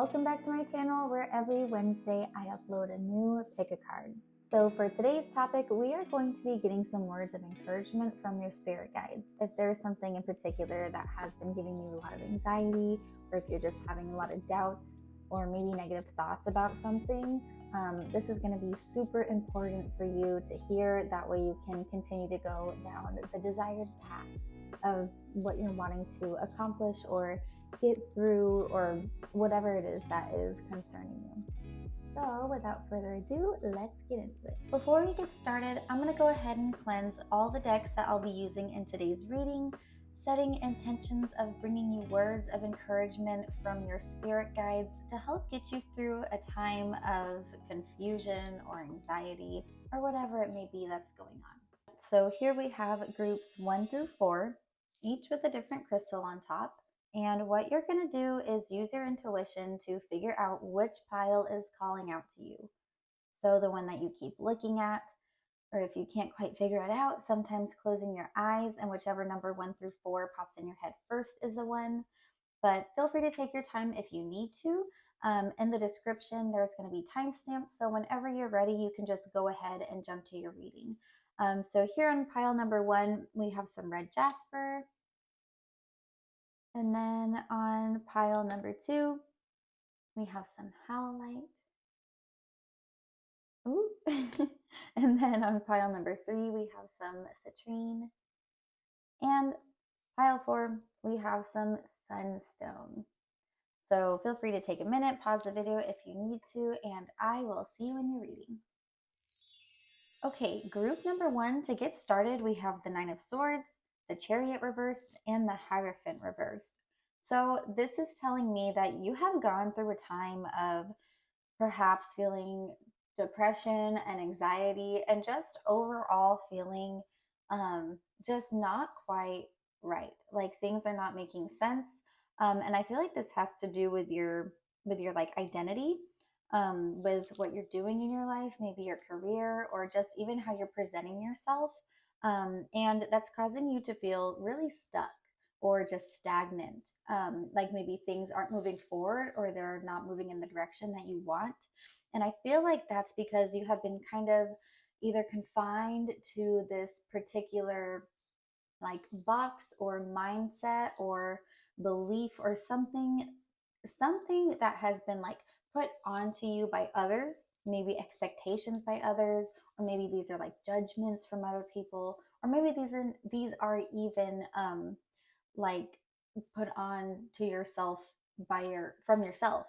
Welcome back to my channel where every Wednesday I upload a new pick a card. So for today's topic, we are going to be getting some words of encouragement from your spirit guides. If there's something in particular that has been giving you a lot of anxiety, or if you're just having a lot of doubts or maybe negative thoughts about something, this is going to be super important for you to hear. That way you can continue to go down the desired path of what you're wanting to accomplish or get through, or whatever it is that is concerning you. So without further ado, let's get into it. Before we get started, I'm going to go ahead and cleanse all the decks that I'll be using in today's reading, setting intentions of bringing you words of encouragement from your spirit guides to help get you through a time of confusion or anxiety or whatever it may be that's going on. So here we have groups 1 through 4, each with a different crystal on top. And what you're going to do is use your intuition to figure out which pile is calling out to you. So the one that you keep looking at, or if you can't quite figure it out, sometimes closing your eyes and whichever number 1 through 4 pops in your head first is the one. But feel free to take your time if you need to. In the description, there's going to be timestamps. So whenever you're ready, you can just go ahead and jump to your reading. So here on pile number 1, we have some red jasper. And then on pile number 2, we have some howlite. Ooh. And then on pile number 3, we have some citrine. And pile 4, we have some sunstone. So feel free to take a minute, pause the video if you need to, and I will see you in your reading. Okay, group number 1, to get started, we have the 9 of Swords, the Chariot reversed, and the Hierophant reversed. So this is telling me that you have gone through a time of perhaps feeling depression and anxiety and just overall feeling just not quite right. Like things are not making sense. And I feel like this has to do with your like identity, with what you're doing in your life, maybe your career, or just even how you're presenting yourself. And that's causing you to feel really stuck or just stagnant. Like maybe things aren't moving forward or they're not moving in the direction that you want. And I feel like that's because you have been kind of either confined to this particular like box or mindset or belief or something that has been like put onto you by others, maybe expectations by others, or maybe these are like judgments from other people, or maybe these are even like put on to yourself from yourself.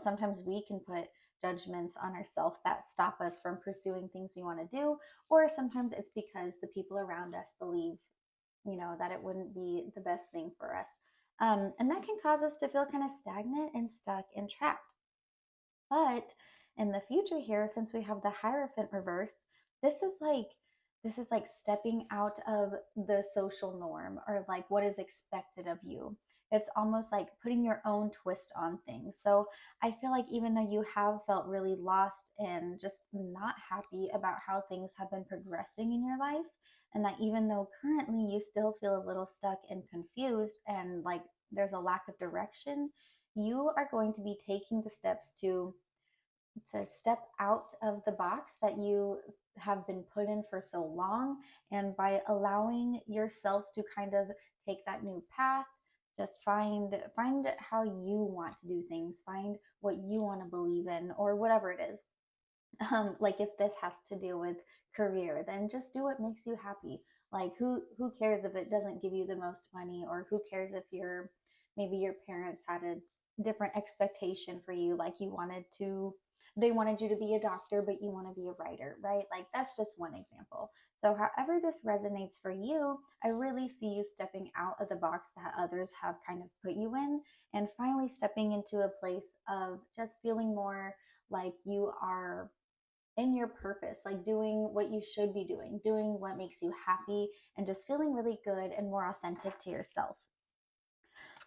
Sometimes we can put judgments on ourselves that stop us from pursuing things we want to do, or sometimes it's because the people around us believe that it wouldn't be the best thing for us. And that can cause us to feel kind of stagnant and stuck and trapped. But in the future here, since we have the Hierophant reversed, this is like stepping out of the social norm, or like what is expected of you. It's almost like putting your own twist on things. So I feel like even though you have felt really lost and just not happy about how things have been progressing in your life, and that even though currently you still feel a little stuck and confused and like there's a lack of direction, you are going to be taking the steps to step out of the box that you have been put in for so long. And by allowing yourself to kind of take that new path, just find how you want to do things, find what you want to believe in, or whatever it is. Like if this has to do with career, then just do what makes you happy. Like who cares if it doesn't give you the most money, or who cares if maybe your parents had a different expectation for you, like they wanted you to be a doctor but you want to be a writer, right? Like that's just one example. So however this resonates for you, I really see you stepping out of the box that others have kind of put you in, and finally stepping into a place of just feeling more like you are in your purpose, like doing what you should be doing what makes you happy, and just feeling really good and more authentic to yourself.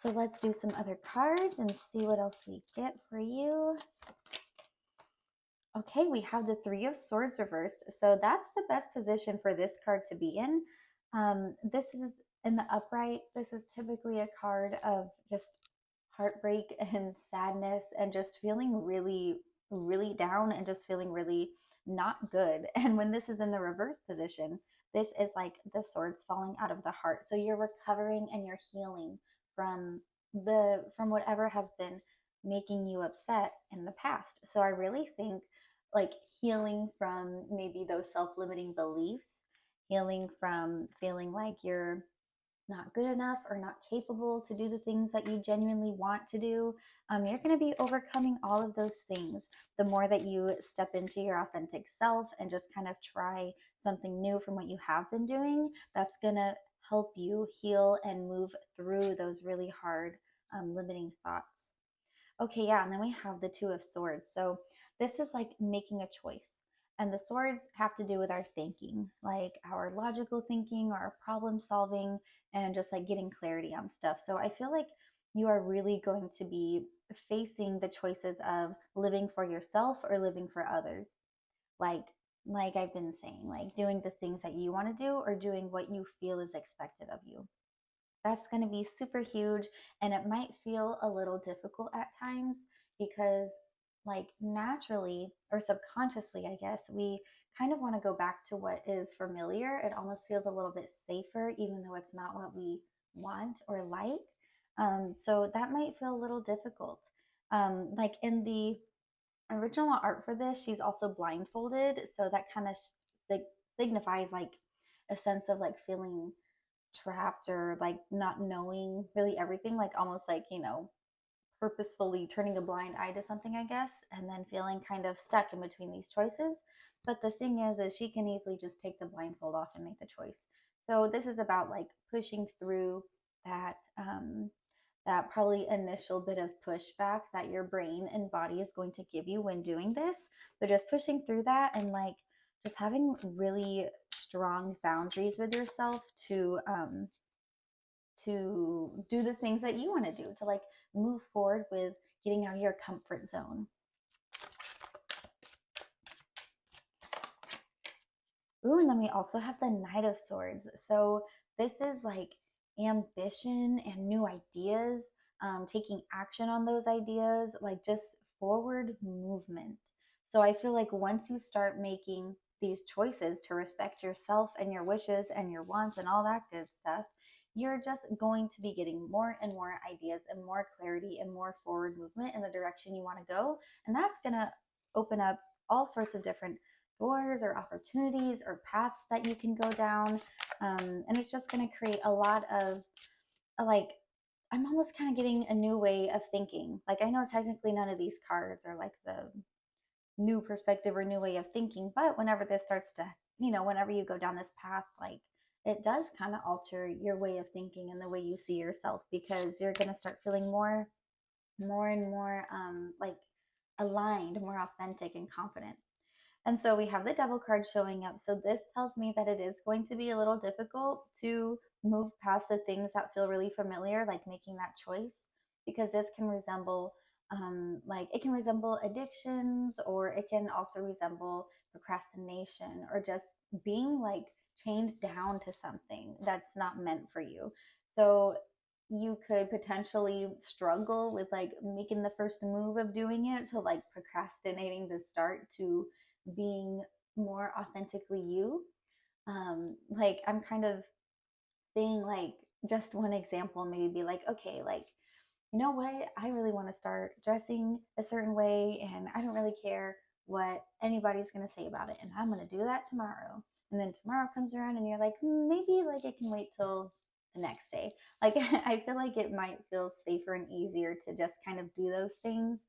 So let's do some other cards and see what else we get for you. Okay, we have the 3 of Swords reversed. So that's the best position for this card to be in. This is in the upright. This is typically a card of just heartbreak and sadness and just feeling really, really down and just feeling really not good. And when this is in the reverse position, this is like the swords falling out of the heart. So you're recovering and you're healing from from whatever has been making you upset in the past. So I really think like healing from maybe those self-limiting beliefs, healing from feeling like you're not good enough or not capable to do the things that you genuinely want to do. You're going to be overcoming all of those things the more that you step into your authentic self and just kind of try something new from what you have been doing. That's going to help you heal and move through those really hard limiting thoughts. Okay, yeah, and then we have the Two of Swords. So this is like making a choice. And the swords have to do with our thinking, like our logical thinking, our problem solving, and just like getting clarity on stuff. So I feel like you are really going to be facing the choices of living for yourself or living for others. Like like I've been saying, like doing the things that you want to do or doing what you feel is expected of you. That's going to be super huge, and it might feel a little difficult at times because like naturally or subconsciously, I guess, we kind of want to go back to what is familiar. It almost feels a little bit safer even though it's not what we want or like. So that might feel a little difficult. Like in the original art for this, she's also blindfolded, so that kind of signifies like a sense of like feeling trapped or like not knowing really everything, like almost like, purposefully turning a blind eye to something, I guess, and then feeling kind of stuck in between these choices. But the thing is she can easily just take the blindfold off and make the choice. So this is about like pushing through that that probably initial bit of pushback that your brain and body is going to give you when doing this. But just pushing through that and like just having really strong boundaries with yourself to do the things that you want to do, to like move forward with getting out of your comfort zone. Ooh, and then we also have the Knight of Swords. So this is like ambition and new ideas, taking action on those ideas, like just forward movement. So I feel like once you start making these choices to respect yourself and your wishes and your wants and all that good stuff, you're just going to be getting more and more ideas and more clarity and more forward movement in the direction you want to go. And that's going to open up all sorts of different doors or opportunities or paths that you can go down. And it's just going to create a lot of like, I'm almost kind of getting a new way of thinking. Like, I know technically none of these cards are like the new perspective or new way of thinking, but whenever this starts to, whenever you go down this path, like, it does kind of alter your way of thinking and the way you see yourself, because you're going to start feeling more and more like aligned, more authentic and confident. And so we have the devil card showing up. So this tells me that it is going to be a little difficult to move past the things that feel really familiar, like making that choice, because this can resemble, like it can resemble addictions, or it can also resemble procrastination, or just being like chained down to something that's not meant for you. So you could potentially struggle with like making the first move of doing it. So like procrastinating the start to being more authentically you. Like I'm kind of seeing like just one example, maybe be like, okay, like, you know what? I really want to start dressing a certain way and I don't really care what anybody's going to say about it. And I'm going to do that tomorrow. And then tomorrow comes around and you're like, maybe like it can wait till the next day. Like, I feel like it might feel safer and easier to just kind of do those things.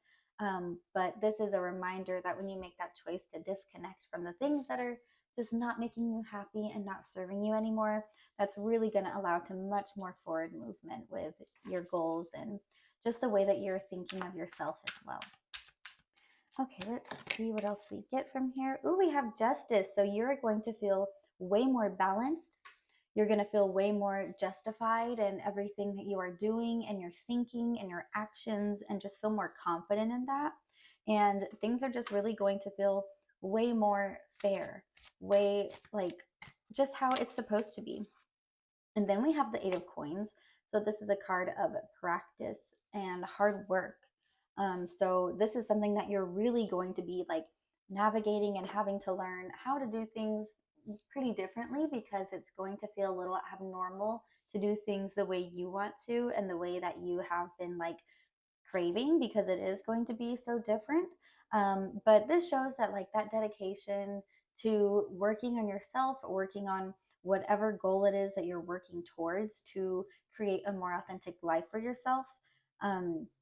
But this is a reminder that when you make that choice to disconnect from the things that are just not making you happy and not serving you anymore, that's really going to allow to much more forward movement with your goals and just the way that you're thinking of yourself as well. Okay, let's see what else we get from here. Ooh, we have justice. So you're going to feel way more balanced. You're going to feel way more justified in everything that you are doing and your thinking and your actions, and just feel more confident in that. And things are just really going to feel way more fair, way like just how it's supposed to be. And then we have the Eight of Coins. So this is a card of practice and hard work. So this is something that you're really going to be like navigating and having to learn how to do things pretty differently, because it's going to feel a little abnormal to do things the way you want to and the way that you have been like craving, because it is going to be so different. But this shows that like that dedication to working on yourself, working on whatever goal it is that you're working towards to create a more authentic life for yourself,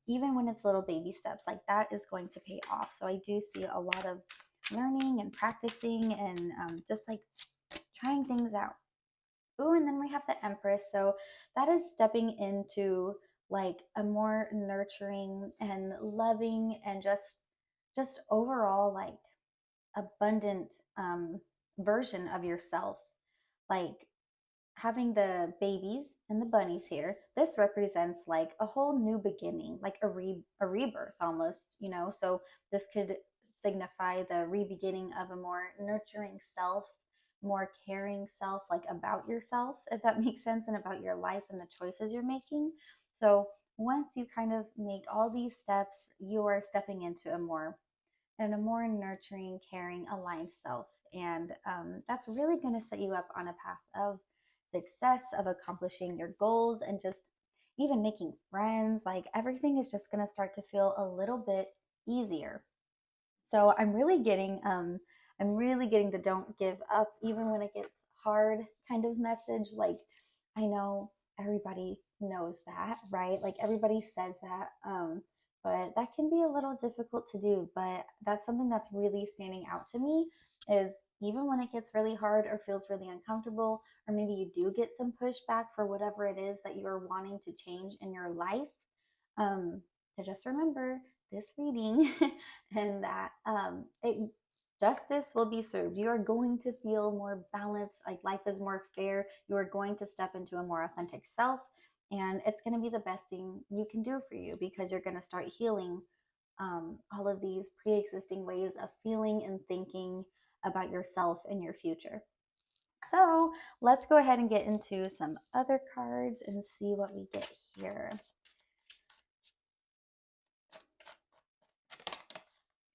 even when it's little baby steps, like that is going to pay off. So I do see a lot of learning and practicing and just like trying things out. Ooh, and then we have the Empress. So that is stepping into like a more nurturing and loving and just overall like abundant version of yourself. Like having the babies and the bunnies here, this represents like a whole new beginning, like a rebirth almost, you know. So this could signify the re-beginning of a more nurturing self, more caring self, like about yourself, if that makes sense, and about your life and the choices you're making. So once you kind of make all these steps, you are stepping into a more nurturing, caring, aligned self. And that's really going to set you up on a path of success, of accomplishing your goals, and just even making friends. Like everything is just going to start to feel a little bit easier. So I'm really getting the don't give up even when it gets hard kind of message. Like I know everybody knows that, right? Like everybody says that. But that can be a little difficult to do. But that's something that's really standing out to me, is even when it gets really hard or feels really uncomfortable, or maybe you do get some pushback for whatever it is that you're wanting to change in your life, um, to just remember this reading and that justice will be served. You are going to feel more balanced, like life is more fair. You are going to step into a more authentic self, and it's going to be the best thing you can do for you, because you're going to start healing all of these pre existing ways of feeling and thinking about yourself and your future. So let's go ahead and get into some other cards and see what we get here.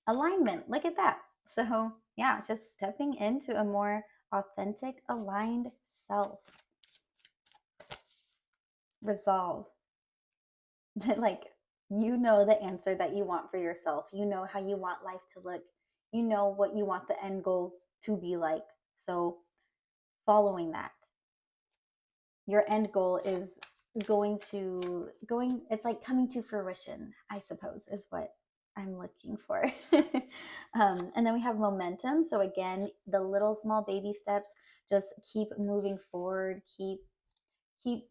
Alignment. Look at that. So, yeah, just stepping into a more authentic, aligned self. Resolve. Like, you know the answer that you want for yourself. You know how you want life to look. You know what you want the end goal to be like. So, following that, your end goal is it's like coming to fruition, I suppose, is what I'm looking for. And then we have momentum. So again, the little small baby steps, just keep moving forward, keep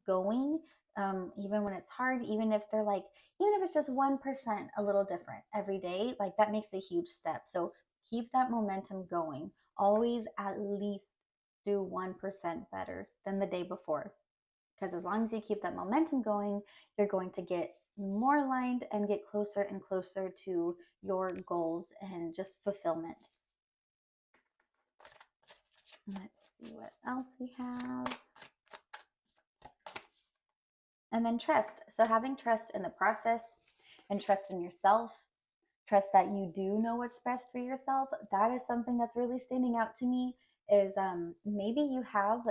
going, even when it's hard, even if they're like, even if it's just 1% a little different every day, like that makes a huge step. So keep that momentum going. Always at least do 1% better than the day before, because as long as you keep that momentum going, you're going to get more aligned and get closer and closer to your goals and just fulfillment. Let's see what else we have. And then trust. So having trust in the process and trust in yourself, trust that you do know what's best for yourself. That is something that's really standing out to me, is maybe you have,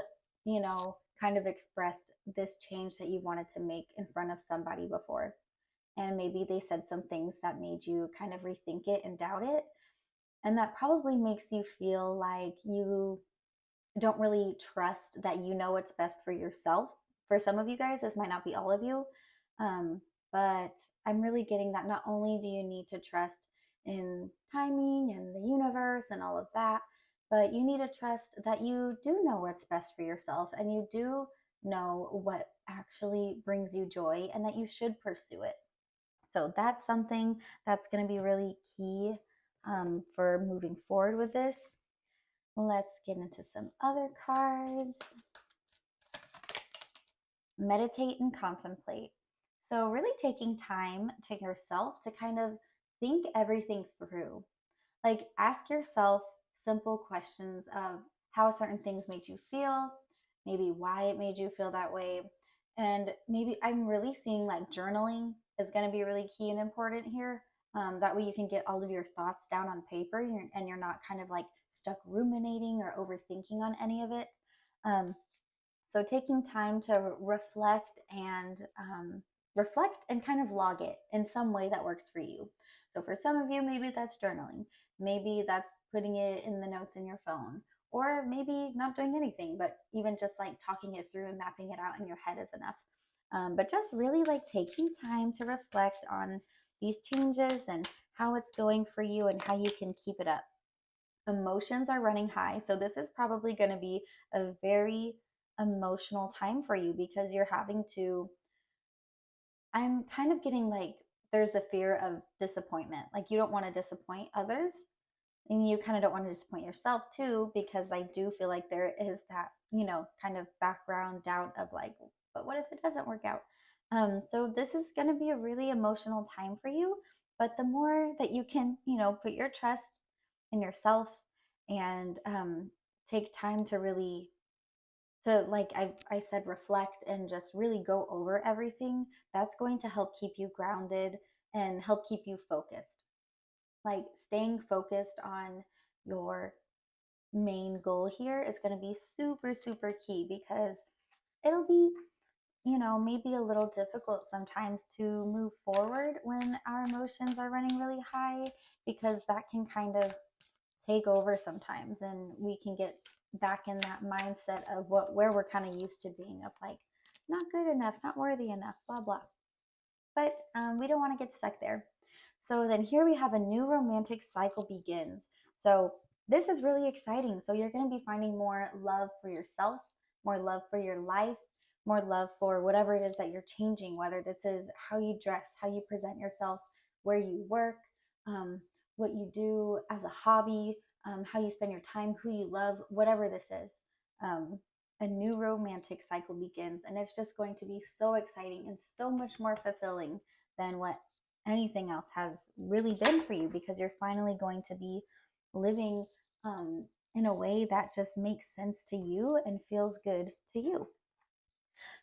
kind of expressed this change that you wanted to make in front of somebody before. And maybe they said some things that made you kind of rethink it and doubt it. And that probably makes you feel like you don't really trust that you know what's best for yourself. For some of you guys, this might not be all of you, but I'm really getting that not only do you need to trust in timing and the universe and all of that, but you need to trust that you do know what's best for yourself, and you do know what actually brings you joy, and that you should pursue it. So that's something that's going to be really key for moving forward with this. Let's get into some other cards. Meditate and contemplate. So, really taking time to yourself to kind of think everything through. Like, ask yourself simple questions of how certain things made you feel, maybe why it made you feel that way, And maybe I'm really seeing like journaling is going to be really key and important here. That way you can get all of your thoughts down on paper, and you're not kind of like stuck ruminating or overthinking on any of it. Um, so taking time to reflect and kind of log it in some way that works for you. So for some of you, maybe that's journaling. Maybe that's putting it in the notes in your phone, or maybe not doing anything, but even just like talking it through and mapping it out in your head is enough. But just really like taking time to reflect on these changes and how it's going for you and how you can keep it up. Emotions are running high. So this is probably going to be a very emotional time for you because you're having to, I'm kind of getting like, there's a fear of disappointment. Like you don't want to disappoint others, and you kind of don't want to disappoint yourself too, because I do feel like there is that, kind of background doubt of like, but what if it doesn't work out? So this is going to be a really emotional time for you. But the more that you can, put your trust in yourself and take time to really, to like I said, reflect and just really go over everything, that's going to help keep you grounded and help keep you focused. Like staying focused on your main goal here is going to be super, super key because it'll be, maybe a little difficult sometimes to move forward when our emotions are running really high, because that can kind of take over sometimes and we can get back in that mindset of where we're kind of used to being, of like not good enough, not worthy enough, blah blah. But we don't want to get stuck there. So then here we have a new romantic cycle begins. So this is really exciting. So you're going to be finding more love for yourself, more love for your life, more love for whatever it is that you're changing, whether this is how you dress, how you present yourself, where you work, um, what you do as a hobby, how you spend your time, who you love, whatever this is. Um, a new romantic cycle begins, and it's just going to be so exciting and so much more fulfilling than what anything else has really been for you, because you're finally going to be living in a way that just makes sense to you and feels good to you.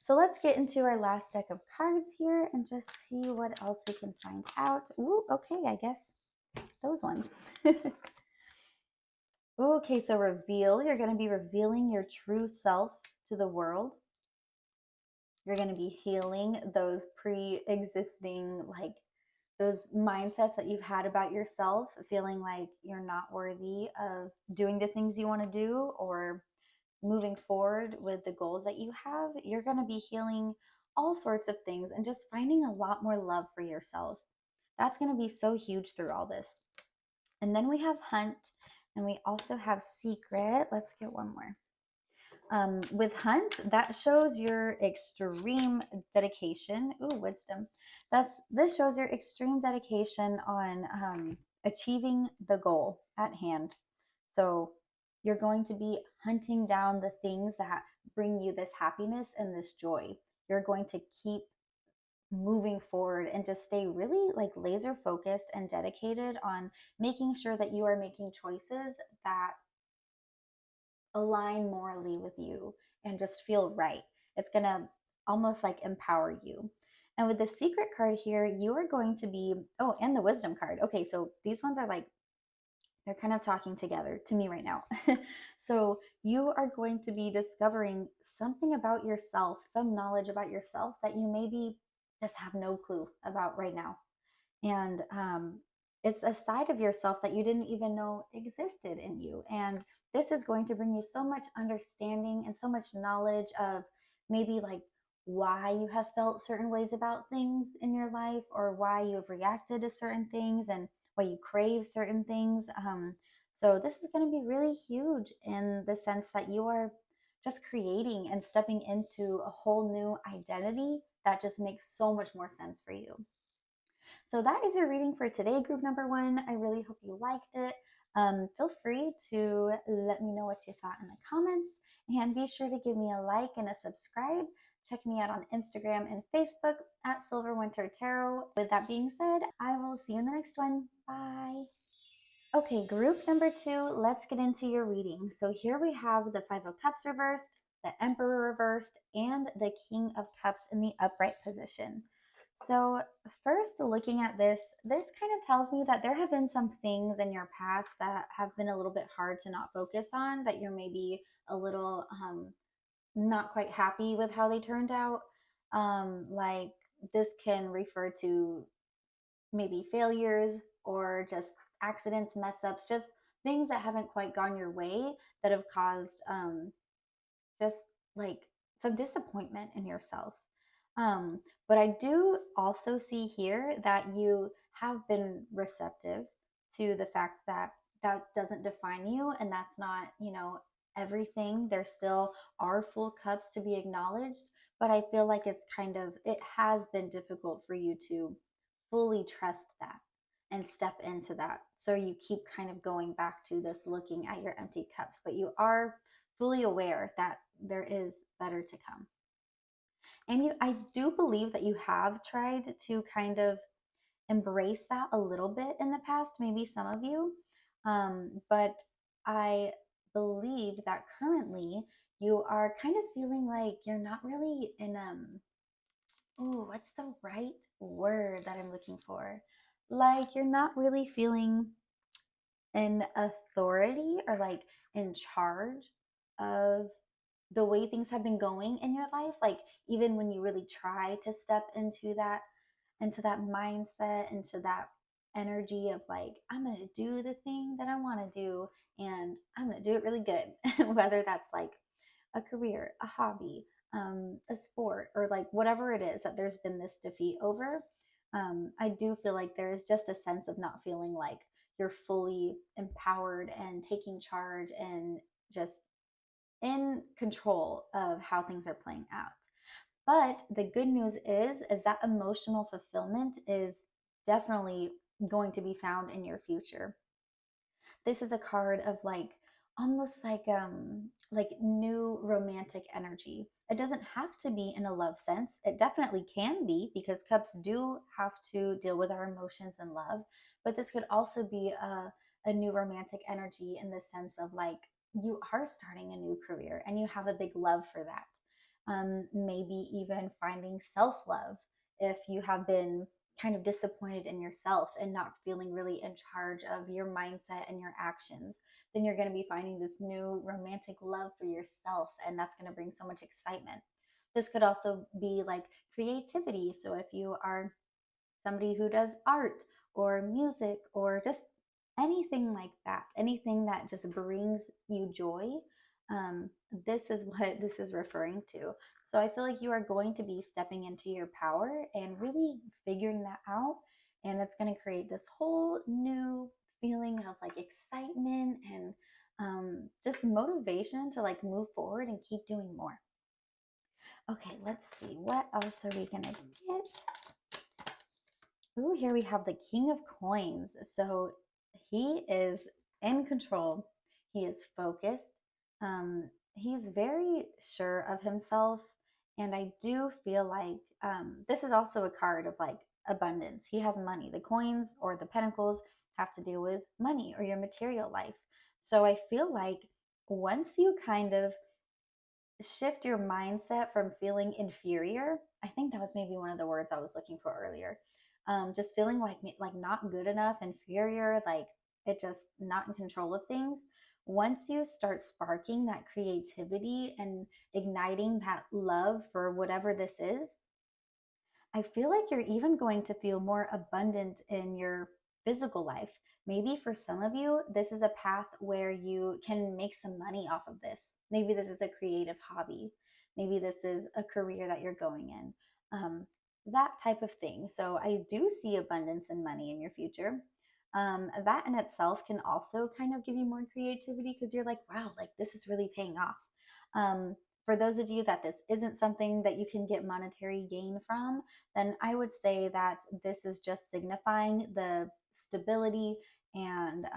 So let's get into our last deck of cards here and just see what else we can find out. Ooh, okay, I guess those ones. Okay, so reveal. You're going to be revealing your true self to the world. You're going to be healing those pre-existing, like those mindsets that you've had about yourself, feeling like you're not worthy of doing the things you want to do or moving forward with the goals that you have. You're going to be healing all sorts of things and just finding a lot more love for yourself. That's going to be so huge through all this. And then we have Hunt, and we also have Secret. Let's get one more. With Hunt, that shows your extreme dedication. Ooh, wisdom. This shows your extreme dedication on achieving the goal at hand. So you're going to be hunting down the things that bring you this happiness and this joy. You're going to keep moving forward and just stay really like laser focused and dedicated on making sure that you are making choices that align morally with you and just feel right. It's going to almost like empower you. And with the Secret card here, you are going to be, oh, and the Wisdom card. Okay, so these ones are like, they're kind of talking together to me right now. So you are going to be discovering something about yourself, some knowledge about yourself that you maybe just have no clue about right now. And it's a side of yourself that you didn't even know existed in you. And this is going to bring you so much understanding and so much knowledge of maybe like why you have felt certain ways about things in your life, or why you have reacted to certain things, and why you crave certain things. So this is going to be really huge in the sense that you are just creating and stepping into a whole new identity that just makes so much more sense for you. So that is your reading for today, group number one. I really hope you liked it. Feel free to let me know what you thought in the comments, and be sure to give me a like and a subscribe. Check me out on Instagram and Facebook at Silver Winter Tarot. With that being said, I will see you in the next one. Bye. Okay, group number two, let's get into your reading. So here we have the Five of Cups reversed, the Emperor reversed, and the King of Cups in the upright position. So, first, looking at this kind of tells me that there have been some things in your past that have been a little bit hard to not focus on, that you're maybe a little not quite happy with how they turned out. Like, this can refer to maybe failures or just accidents, mess ups, just things that haven't quite gone your way that have caused just like some disappointment in yourself. But I do also see here that you have been receptive to the fact that that doesn't define you, and that's not, everything. There still are full cups to be acknowledged, but I feel like it has been difficult for you to fully trust that and step into that. So you keep kind of going back to this looking at your empty cups, but you are fully aware that there is better to come. And I do believe that you have tried to kind of embrace that a little bit in the past, maybe some of you. But I believe that currently you are kind of feeling like you're not really in oh, what's the right word that I'm looking for? Like you're not really feeling in authority or like in charge of the way things have been going in your life. Like even when you really try to step into that mindset, into that energy of like, I'm going to do the thing that I want to do and I'm going to do it really good. Whether that's like a career, a hobby, a sport, or like whatever it is that there's been this defeat over. I do feel like there is just a sense of not feeling like you're fully empowered and taking charge and just in control of how things are playing out. But the good news is that emotional fulfillment is definitely going to be found in your future. This is a card of like almost like new romantic energy. It doesn't have to be in a love sense. It definitely can be because cups do have to deal with our emotions and love, but this could also be a new romantic energy in the sense of like you are starting a new career and you have a big love for that. Maybe even finding self love if you have been kind of disappointed in yourself and not feeling really in charge of your mindset and your actions, then you're going to be finding this new romantic love for yourself, and that's going to bring so much excitement. This could also be like creativity. So if you are somebody who does art or music or just anything like that, anything that just brings you joy, this is what this is referring to. So I feel like you are going to be stepping into your power and really figuring that out. And it's going to create this whole new feeling of like excitement and just motivation to like move forward and keep doing more. Okay, let's see. What else are we going to get? Ooh, here we have the King of Coins. So he is in control. He is focused. He's very sure of himself. And I do feel like this is also a card of like abundance. He has money. The coins or the pentacles have to deal with money or your material life. So I feel like once you kind of shift your mindset from feeling inferior. I think that was maybe one of the words I was looking for earlier. Just feeling like not good enough, inferior, like it just not in control of things. Once you start sparking that creativity and igniting that love for whatever this is, I feel like you're even going to feel more abundant in your physical life. Maybe for some of you, this is a path where you can make some money off of this. Maybe this is a creative hobby. Maybe this is a career that you're going in. That type of thing. So I do see abundance and money in your future. That in itself can also kind of give you more creativity because you're like, wow, like this is really paying off. For those of you that this isn't something that you can get monetary gain from, then I would say that this is just signifying the stability and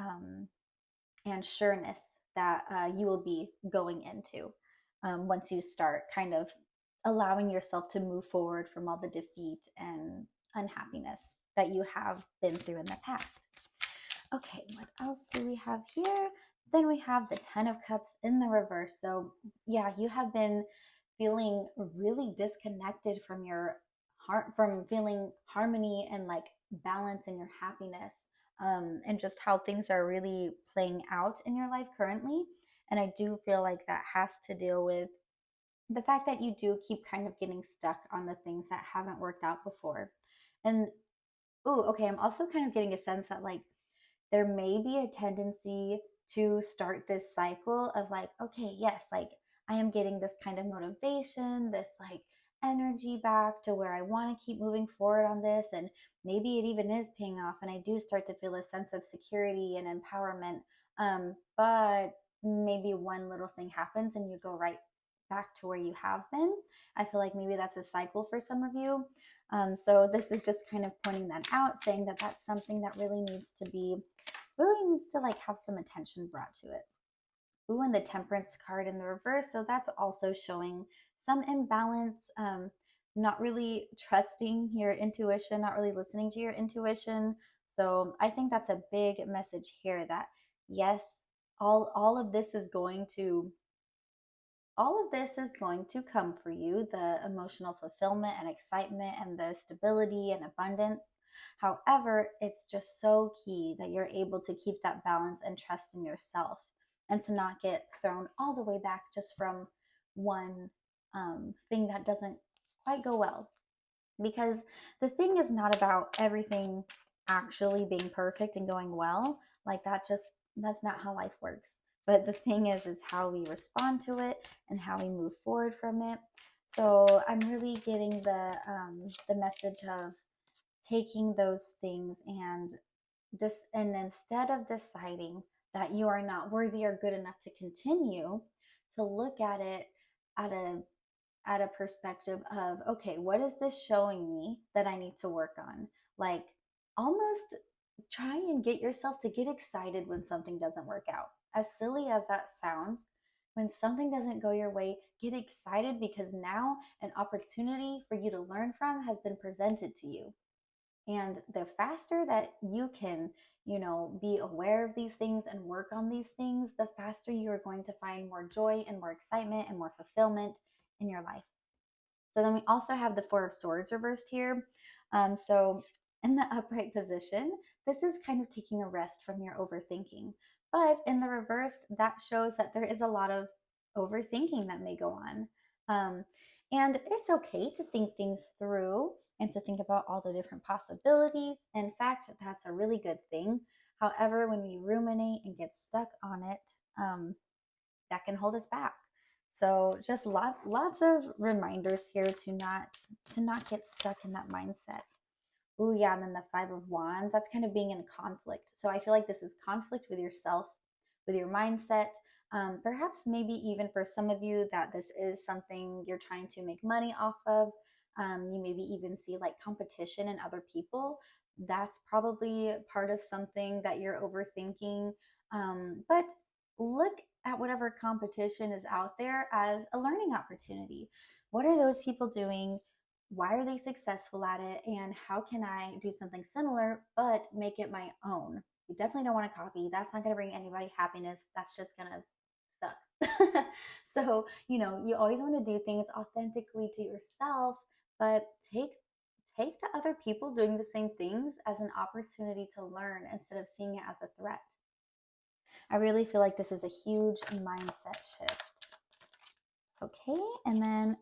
sureness that you will be going into once you start kind of allowing yourself to move forward from all the defeat and unhappiness that you have been through in the past. Okay, what else do we have here? Then we have the 10 of Cups in the reverse. So, yeah, you have been feeling really disconnected from your heart, from feeling harmony and like balance in your happiness, and just how things are really playing out in your life currently. And I do feel like that has to deal with the fact that you do keep kind of getting stuck on the things that haven't worked out before. And, oh, okay, I'm also kind of getting a sense that like there may be a tendency to start this cycle of like, okay, yes, like I am getting this kind of motivation, this like energy back to where I want to keep moving forward on this. And maybe it even is paying off. And I do start to feel a sense of security and empowerment. But maybe one little thing happens and you go right back to where you have been. I feel like maybe that's a cycle for some of you. So this is just kind of pointing that out, saying that that's something that really needs to like have some attention brought to it. Ooh, and the Temperance card in the reverse. So that's also showing some imbalance, not really trusting your intuition, not really listening to your intuition. So I think that's a big message here that yes, all of this is going to all of this is going to come for you, the emotional fulfillment and excitement and the stability and abundance. However, it's just so key that you're able to keep that balance and trust in yourself and to not get thrown all the way back just from one thing that doesn't quite go well. Because the thing is not about everything actually being perfect and going well. Like that's not how life works. But the thing is how we respond to it and how we move forward from it. So I'm really getting the message of taking those things and instead of deciding that you are not worthy or good enough to continue, to look at it at a perspective of, okay, what is this showing me that I need to work on? Like, almost try and get yourself to get excited when something doesn't work out. As silly as that sounds, when something doesn't go your way, get excited because now an opportunity for you to learn from has been presented to you. And the faster that you can, be aware of these things and work on these things, the faster you are going to find more joy and more excitement and more fulfillment in your life. So then we also have the Four of Swords reversed here. So in the upright position, this is kind of taking a rest from your overthinking. But in the reversed, that shows that there is a lot of overthinking that may go on. And it's okay to think things through and to think about all the different possibilities. In fact, that's a really good thing. However, when we ruminate and get stuck on it, that can hold us back. So just lots of reminders here to not get stuck in that mindset. Oh yeah, and then the Five of Wands, that's kind of being in conflict. So I feel like this is conflict with yourself, with your mindset. Perhaps maybe even for some of you that this is something you're trying to make money off of. You maybe even see like competition in other people. That's probably part of something that you're overthinking. But look at whatever competition is out there as a learning opportunity. What are those people doing? Why are they successful at it? And how can I do something similar but make it my own? You definitely don't want to copy. That's not going to bring anybody happiness. That's just going to suck. So, you always want to do things authentically to yourself, but take the other people doing the same things as an opportunity to learn instead of seeing it as a threat. I really feel like this is a huge mindset shift. Okay, and then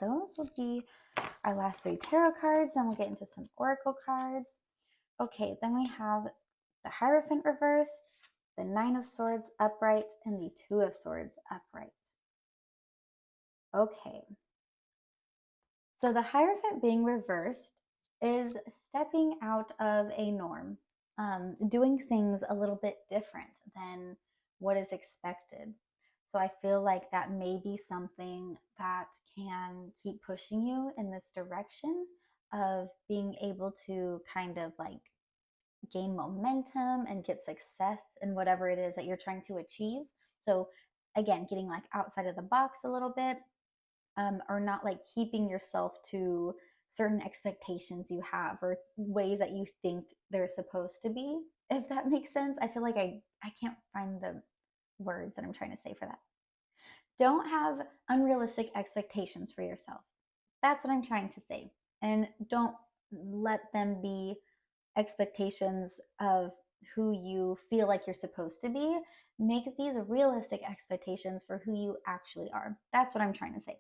those will be our last three tarot cards. Then we'll get into some oracle cards. Okay, then we have the Hierophant reversed, the Nine of Swords upright, and the Two of Swords upright. Okay, so the Hierophant being reversed is stepping out of a norm, doing things a little bit different than what is expected. So I feel like that may be something that can keep pushing you in this direction of being able to kind of like gain momentum and get success in whatever it is that you're trying to achieve. So again, getting like outside of the box a little bit, or not like keeping yourself to certain expectations you have or ways that you think they're supposed to be, if that makes sense. I feel like I can't find words that I'm trying to say for that. Don't have unrealistic expectations for yourself. That's what I'm trying to say. And don't let them be expectations of who you feel like you're supposed to be. Make these realistic expectations for who you actually are. That's what I'm trying to say.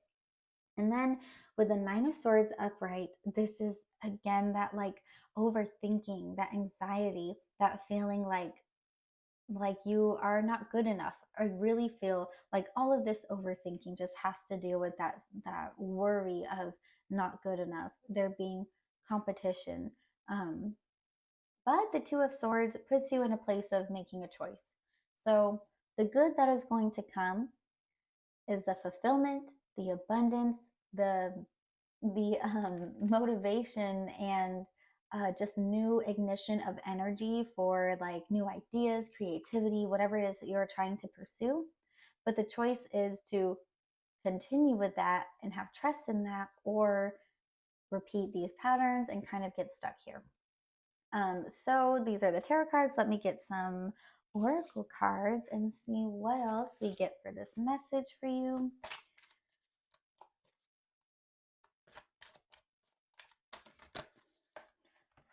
And then with the Nine of Swords upright, this is again that like overthinking, that anxiety, that feeling like you are not good enough. I really feel like all of this overthinking just has to deal with that worry of not good enough, there being competition. Um, but the Two of Swords puts you in a place of making a choice. So the good that is going to come is the fulfillment, the abundance, the motivation, and just new ignition of energy for like new ideas, creativity, whatever it is that you're trying to pursue. But the choice is to continue with that and have trust in that, or repeat these patterns and kind of get stuck here. So these are the tarot cards. Let me get some oracle cards and see what else we get for this message for you.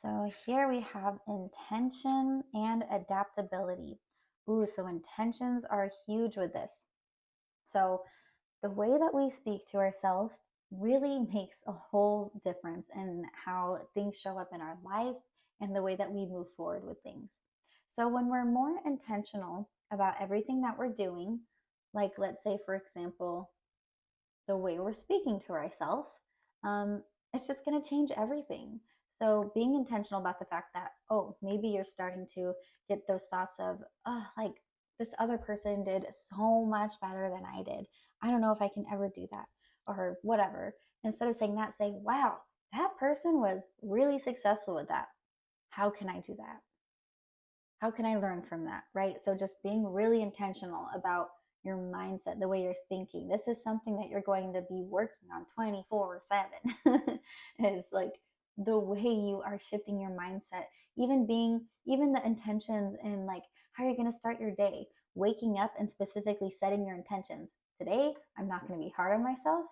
So here we have intention and adaptability. Ooh, so intentions are huge with this. So the way that we speak to ourselves really makes a whole difference in how things show up in our life and the way that we move forward with things. So when we're more intentional about everything that we're doing, like let's say, for example, the way we're speaking to ourselves, um, it's just going to change everything. So being intentional about the fact that, oh, maybe you're starting to get those thoughts of, oh, like this other person did so much better than I did. I don't know if I can ever do that or whatever. Instead of saying that, say, wow, that person was really successful with that. How can I do that? How can I learn from that? Right. So just being really intentional about your mindset, the way you're thinking. This is something that you're going to be working on 24/7. Is like the way you are shifting your mindset, even the intentions and like how you're going to start your day, waking up and specifically setting your intentions. Today, I'm not going to be hard on myself.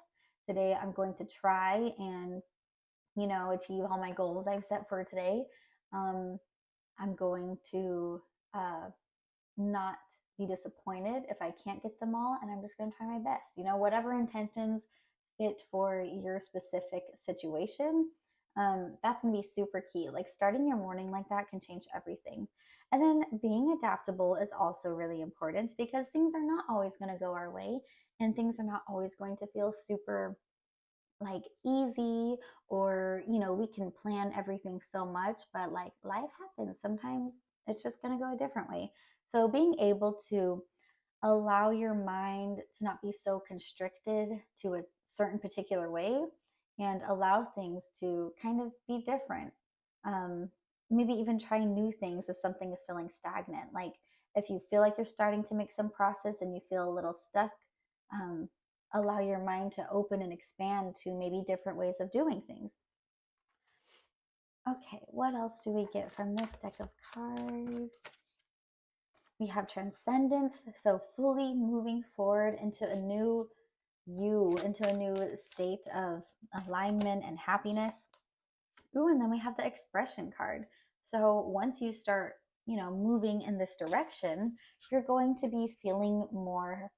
Today, I'm going to try and, achieve all my goals I've set for today. Um, I'm going to not be disappointed if I can't get them all, and I'm just going to try my best. Whatever intentions fit for your specific situation, that's going to be super key. Like starting your morning like that can change everything. And then being adaptable is also really important because things are not always going to go our way, and things are not always going to feel super like easy, or we can plan everything so much, but like life happens sometimes. It's just going to go a different way. So being able to allow your mind to not be so constricted to a certain particular way and allow things to kind of be different. um, Maybe even try new things if something is feeling stagnant, like if you feel like you're starting to make some process and you feel a little stuck, um, allow your mind to open and expand to maybe different ways of doing things. Okay, what else do we get from this deck of cards? We have transcendence, so fully moving forward into a new you, into a new state of alignment and happiness. Ooh, and then we have the expression card. So once you start, moving in this direction, you're going to be feeling more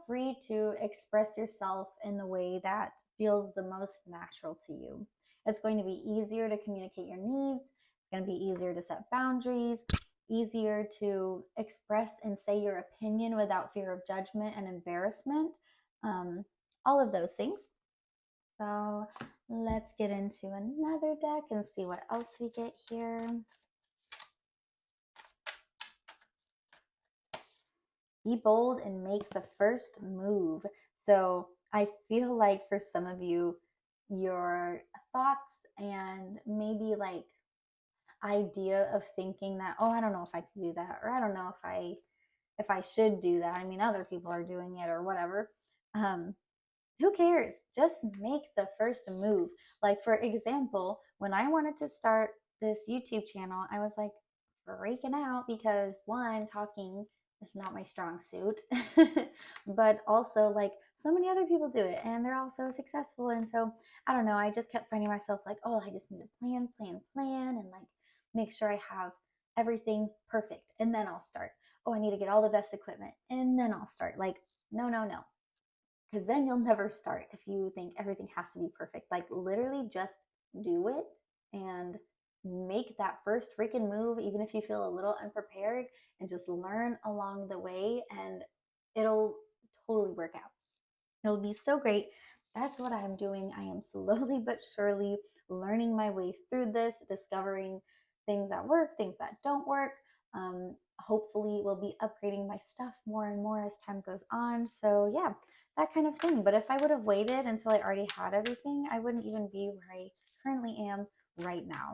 free to express yourself in the way that feels the most natural to you. It's going to be easier to communicate your needs. It's going to be easier to set boundaries, easier to express and say your opinion without fear of judgment and embarrassment. Um, all of those things. So let's get into another deck and see what else we get here. Be bold and make the first move. So I feel like for some of you, your thoughts and maybe like idea of thinking that, oh, I don't know if I can do that, or I don't know if I should do that. I mean, other people are doing it or whatever. Who cares? Just make the first move. Like, for example, when I wanted to start this YouTube channel, I was like freaking out because one, talking it's not my strong suit. But also, like, so many other people do it and they're all so successful. And so, I don't know, I just kept finding myself like, oh, I just need to plan, and like make sure I have everything perfect. And then I'll start. Oh, I need to get all the best equipment. And then I'll start. Like, no, no, no. Because then you'll never start if you think everything has to be perfect. Like, literally just do it and make that first freaking move, even if you feel a little unprepared, and just learn along the way, and it'll totally work out. It'll be so great. That's what I'm doing. I am slowly but surely learning my way through this, discovering things that work, things that don't work. Hopefully, we'll be upgrading my stuff more and more as time goes on. So, yeah, that kind of thing. But if I would have waited until I already had everything, I wouldn't even be where I currently am right now.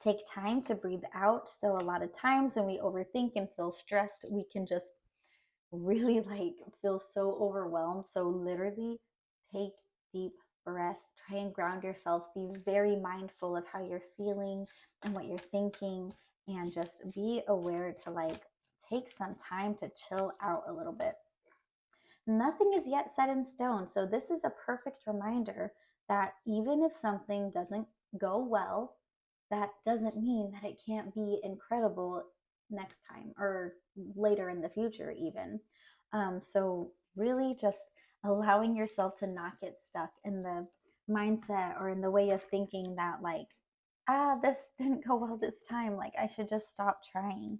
Take time to breathe out. So, a lot of times when we overthink and feel stressed, we can just really like feel so overwhelmed. So literally take deep breaths, try and ground yourself, be very mindful of how you're feeling and what you're thinking, and just be aware to like take some time to chill out a little bit. Nothing is yet set in stone. So this is a perfect reminder that even if something doesn't go well, that doesn't mean that it can't be incredible next time or later in the future, even. So, really just allowing yourself to not get stuck in the mindset or in the way of thinking that, like, this didn't go well this time. Like, I should just stop trying.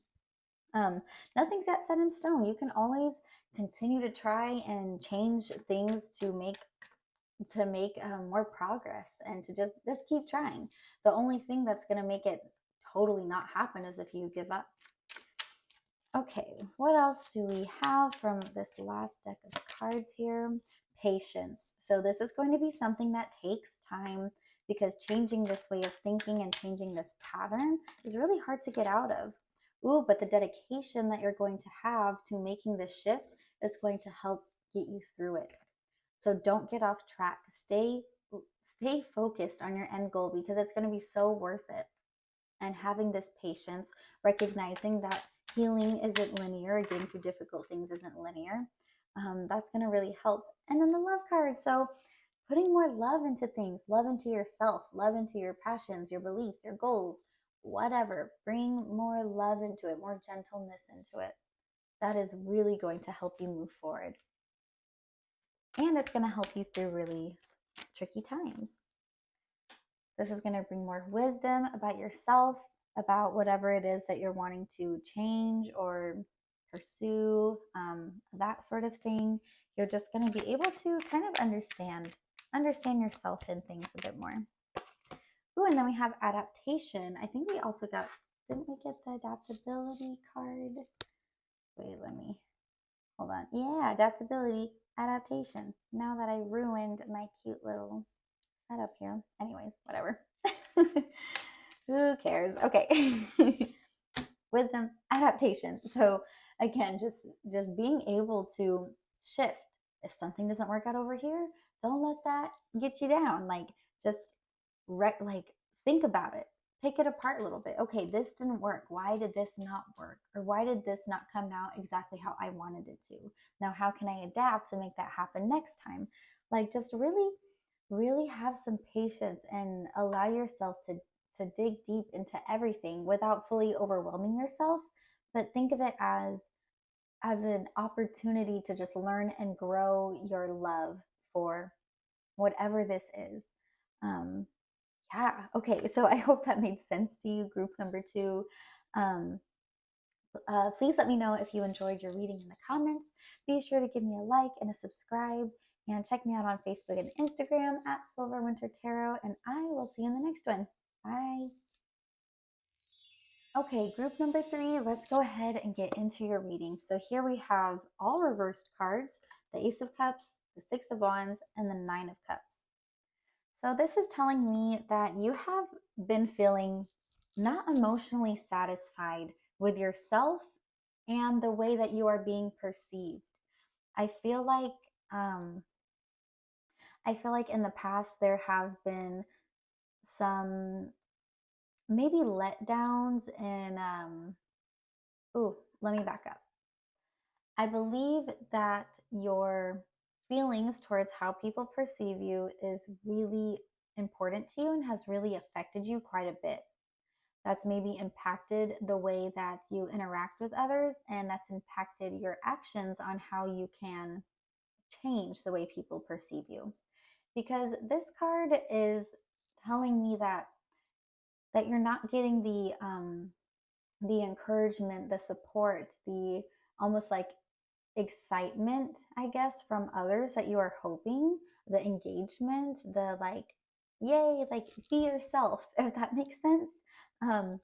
Um, Nothing's yet set in stone. You can always continue to try and change things to make more progress, and to just keep trying. The only thing that's going to make it totally not happen is if you give up. Okay, what else do we have from this last deck of cards here? Patience. So this is going to be something that takes time, because changing this way of thinking and changing this pattern is really hard to get out of. Ooh, but the dedication that you're going to have to making this shift is going to help get you through it. So don't get off track. Stay focused on your end goal, because it's going to be so worth it. And having this patience, recognizing that healing isn't linear, getting through difficult things isn't linear, that's going to really help. And then the love card. So putting more love into things, love into yourself, love into your passions, your beliefs, your goals, whatever. Bring more love into it, more gentleness into it. That is really going to help you move forward. And it's going to help you through really tricky times. This is going to bring more wisdom about yourself, about whatever it is that you're wanting to change or pursue, that sort of thing. You're just going to be able to kind of understand yourself and things a bit more. Ooh, and then we have adaptation. I think we also got, didn't we get the adaptability card? Wait, let me, hold on. Yeah, adaptability, adaptation. Now that I ruined my cute little setup here. Anyways, whatever. Who cares? Okay. Wisdom, adaptation. So again, just being able to shift. If something doesn't work out over here, don't let that get you down. Like, just like think about it. Pick it apart a little bit. Okay, this didn't work. Why did this not work? Or why did this not come out exactly how I wanted it to? Now, how can I adapt to make that happen next time? Like, just really have some patience and allow yourself to dig deep into everything without fully overwhelming yourself, but think of it as an opportunity to just learn and grow your love for whatever this is. Yeah, okay, so I hope that made sense to you, group number 2. um, Please let me know if you enjoyed your reading in the comments. Be sure to give me a like and a subscribe, and check me out on Facebook and Instagram at Silver Winter Tarot, and I will see you in the next one. Bye. Okay, group number 3, let's go ahead and get into your reading. So here we have all reversed cards, the Ace of Cups, the Six of Wands, and the Nine of Cups. So this is telling me that you have been feeling not emotionally satisfied with yourself and the way that you are being perceived. I feel like um, in the past there have been some maybe letdowns and ooh, let me back up. I believe that your feelings towards how people perceive you is really important to you and has really affected you quite a bit. That's maybe impacted the way that you interact with others, and that's impacted your actions on how you can change the way people perceive you. Because this card is telling me that you're not getting the encouragement, the support, the almost like excitement, I guess, from others that you are hoping, the engagement, the like, yay, like be yourself, if that makes sense. Um,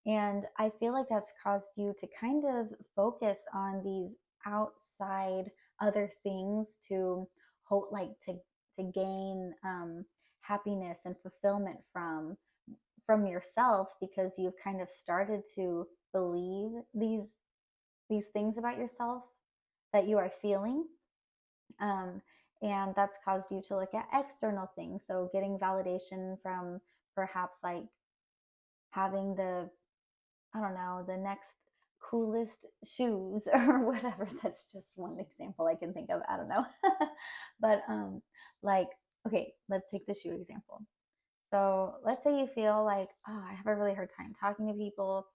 and I feel like that's caused you to kind of focus on these outside other things to hope, like to gain happiness and fulfillment from yourself, because you've kind of started to believe these things about yourself that you are feeling. Um, and that's caused you to look at external things. So getting validation from perhaps like having the, I don't know, the next coolest shoes or whatever. That's just one example I can think of. I don't know. But like, okay, let's take the shoe example. So let's say you feel like, oh, I have a really hard time talking to people.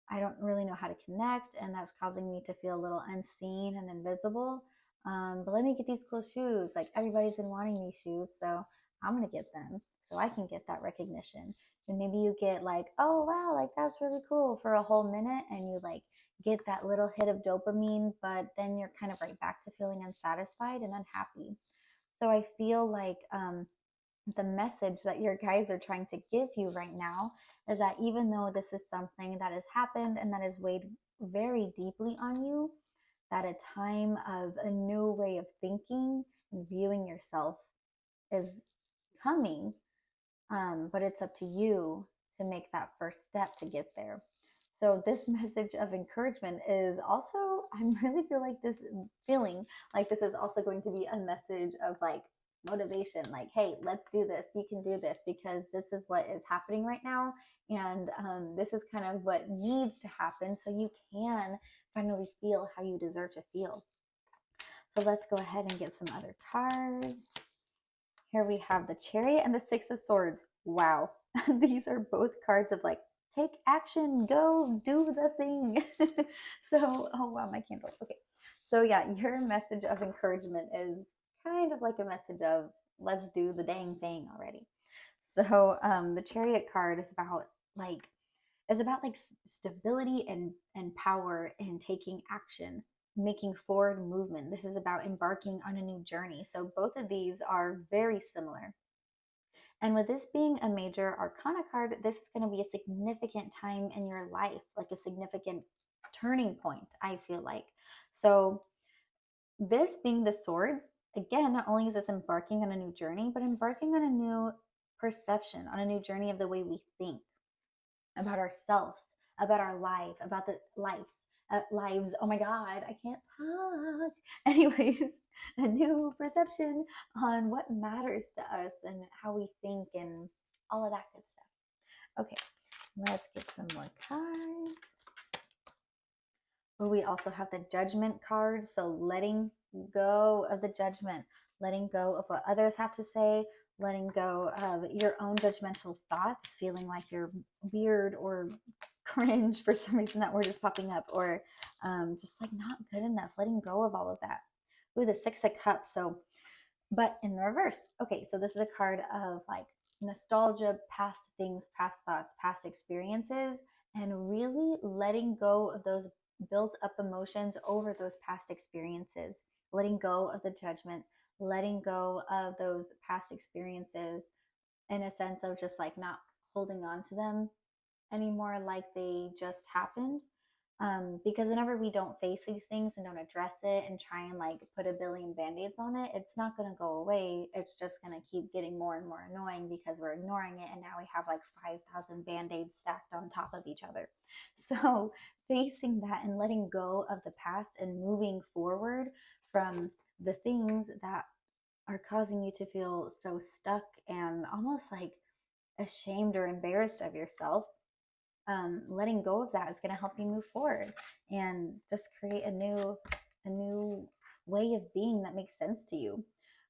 I don't really know how to connect, and that's causing me to feel a little unseen and invisible. But let me get these cool shoes. Like everybody's been wanting these shoes, so I'm gonna get them so I can get that recognition. And maybe you get like, oh wow, like that's really cool for a whole minute, and you like get that little hit of dopamine, but then you're kind of right back to feeling unsatisfied and unhappy. So I feel like the message that your guides are trying to give you right now is that even though this is something that has happened and that has weighed very deeply on you, that a time of a new way of thinking and viewing yourself is coming. But it's up to you to make that first step to get there. So this message of encouragement is also, I really feel like this feeling like this is also going to be a message of like motivation, like, hey, let's do this. You can do this because this is what is happening right now. And this is kind of what needs to happen so you can finally feel how you deserve to feel. So let's go ahead and get some other cards. Here we have the Chariot and the Six of Swords. Wow. These are both cards of like, take action, go do the thing. So, oh wow, my candle. Okay. So, yeah, your message of encouragement is kind of like a message of, let's do the dang thing already. So, the Chariot card is about like stability and power and taking action, making forward movement. This is about embarking on a new journey. So both of these are very similar. And with this being a major arcana card, this is going to be a significant time in your life, like a significant turning point, I feel like. So this being the swords, again, not only is this embarking on a new journey, but embarking on a new perception, on a new journey of the way we think about ourselves, about our life, about the lives. Oh my God, I can't talk. Anyways, a new perception on what matters to us and how we think and all of that good stuff. Okay, let's get some more cards. Oh, we also have the Judgment card. So letting go of the judgment, letting go of what others have to say, letting go of your own judgmental thoughts, feeling like you're weird or cringe for some reason that word is popping up, or just like not good enough, letting go of all of that. Ooh, the Six of Cups. So, but in the reverse. Okay, so this is a card of like nostalgia, past things, past thoughts, past experiences, and really letting go of those built up emotions over those past experiences, letting go of the judgment, letting go of those past experiences in a sense of just like not holding on to them anymore like they just happened. Because whenever we don't face these things and don't address it and try and like put a billion band-aids on it, it's not going to go away. It's just going to keep getting more and more annoying because we're ignoring it, and now we have like 5,000 band-aids stacked on top of each other. So facing that and letting go of the past and moving forward from the things that are causing you to feel so stuck and almost like ashamed or embarrassed of yourself, letting go of that is going to help you move forward and just create a new way of being that makes sense to you.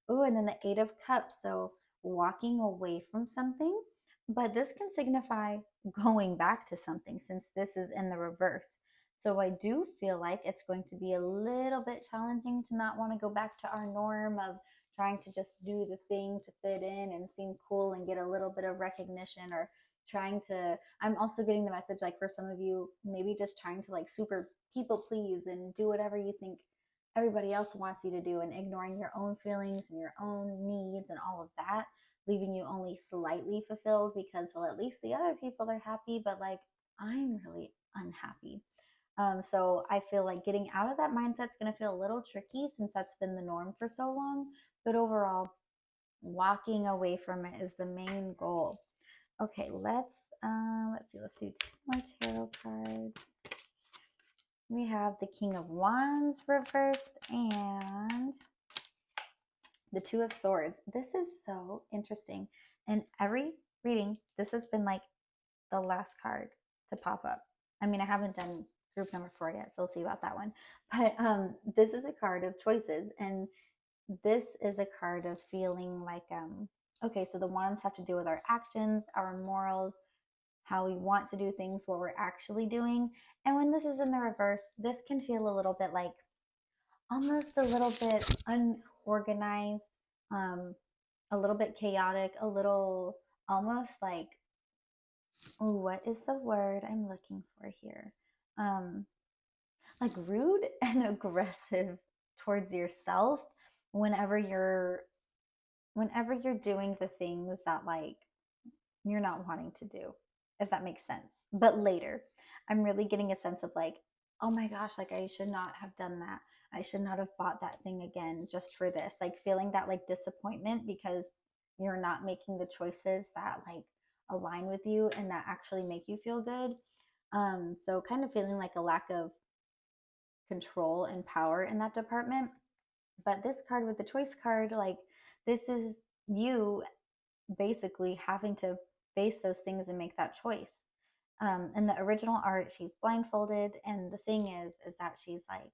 Oh, and then the Eight of Cups. So walking away from something, but this can signify going back to something since this is in the reverse. So I do feel like it's going to be a little bit challenging to not want to go back to our norm of trying to just do the thing to fit in and seem cool and get a little bit of recognition, or trying to, I'm also getting the message like for some of you, maybe just trying to like super people please and do whatever you think everybody else wants you to do, and ignoring your own feelings and your own needs and all of that, leaving you only slightly fulfilled because, well, at least the other people are happy, but like I'm really unhappy. So I feel like getting out of that mindset is going to feel a little tricky since that's been the norm for so long. But overall, walking away from it is the main goal. Okay, let's see. Let's do two more tarot cards. We have the King of Wands reversed and the Two of Swords. This is so interesting. In every reading, this has been like the last card to pop up. I mean, I haven't done group number 4 yet, so we'll see about that one. But this is a card of choices, and this is a card of feeling like, okay, so the wands have to do with our actions, our morals, how we want to do things, what we're actually doing. And when this is in the reverse, this can feel a little bit like almost a little bit unorganized, um, a little bit chaotic, a little almost like, oh, what is the word I'm looking for here? Um, like rude and aggressive towards yourself whenever you're whenever you're doing the things that like you're not wanting to do, if that makes sense. But later, I'm really getting a sense of like, oh my gosh, like I should not have done that. I should not have bought that thing again just for this. Like feeling that like disappointment because you're not making the choices that like align with you and that actually make you feel good. So kind of feeling like a lack of control and power in that department. But this card with the choice card, like this is you basically having to face those things and make that choice. In the original art, she's blindfolded, and the thing is that she's like,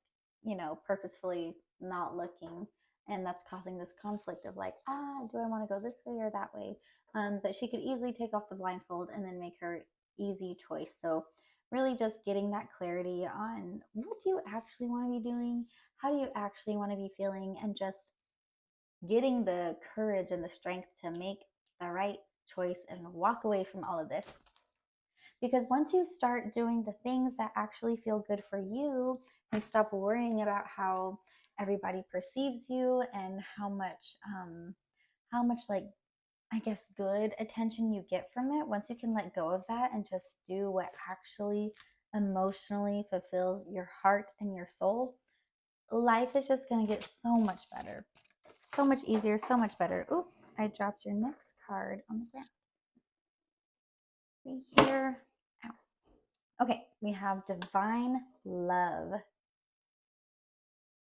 purposefully not looking, and that's causing this conflict of like, do I want to go this way or that way? But she could easily take off the blindfold and then make her easy choice. So really just getting that clarity on what do you actually want to be doing, how do you actually want to be feeling, and just getting the courage and the strength to make the right choice and walk away from all of this. Because once you start doing the things that actually feel good for you and stop worrying about how everybody perceives you and how much like I guess good attention you get from it, once you can let go of that and just do what actually emotionally fulfills your heart and your soul, life is just going to get so much better, so much easier, so much better. Oop, I dropped your next card on the ground. See here. Ow. Okay, we have divine love.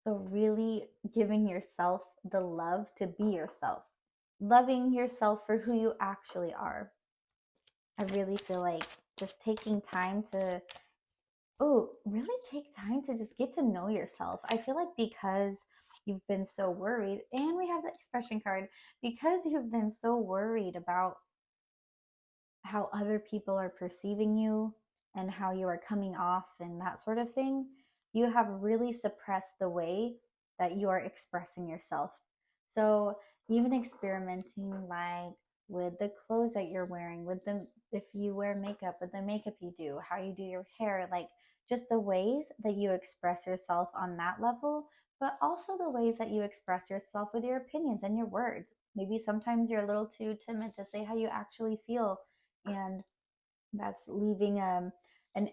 So really giving yourself the love to be yourself, loving yourself for who you actually are. I really feel like just taking time to, really take time to just get to know yourself. I feel like because you've been so worried, and we have the expression card, because you've been so worried about how other people are perceiving you and how you are coming off and that sort of thing, you have really suppressed the way that you are expressing yourself. So even experimenting like with the clothes that you're wearing, with the if you wear makeup, with the makeup you do, how you do your hair, like just the ways that you express yourself on that level, but also the ways that you express yourself with your opinions and your words. Maybe sometimes you're a little too timid to say how you actually feel, and that's leaving an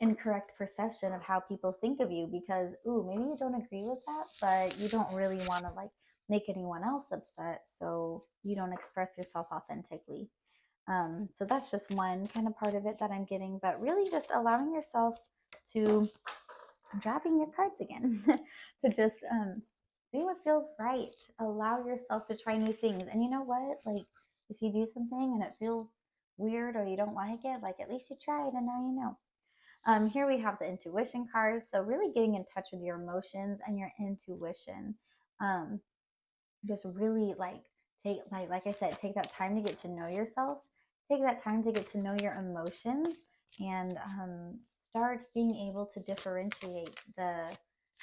incorrect perception of how people think of you because maybe you don't agree with that, but you don't really want to like make anyone else upset, so you don't express yourself authentically. So that's just one kind of part of it that I'm getting, but really just allowing yourself to, I'm dropping your cards again, to just do what feels right. Allow yourself to try new things. And you know what? Like, if you do something and it feels weird or you don't like it, like at least you tried and now you know. Here we have the intuition card. So really getting in touch with your emotions and your intuition. Um, just really take like I said, take that time to get to know yourself. Take that time to get to know your emotions and start being able to differentiate the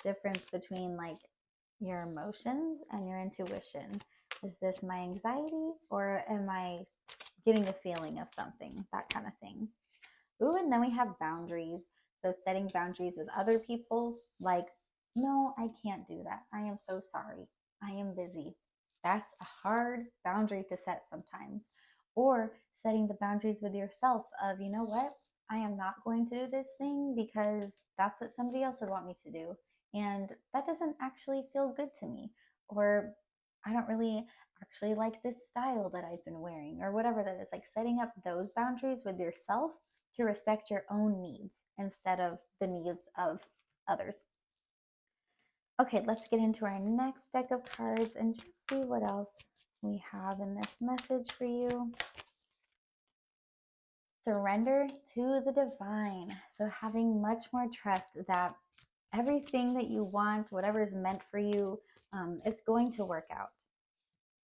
difference between like your emotions and your intuition. Is this my anxiety or am I getting a feeling of something? That kind of thing. Ooh, and then we have boundaries. So setting boundaries with other people, like, no, I can't do that. I am so sorry. I am busy. That's a hard boundary to set sometimes. Or setting the boundaries with yourself of, you know what? I am not going to do this thing because that's what somebody else would want me to do. And that doesn't actually feel good to me. Or I don't really actually like this style that I've been wearing, or whatever that is. Like setting up those boundaries with yourself to respect your own needs instead of the needs of others. Okay, let's get into our next deck of cards and just see what else we have in this message for you. Surrender to the divine. So having much more trust that everything that you want, whatever is meant for you, it's going to work out.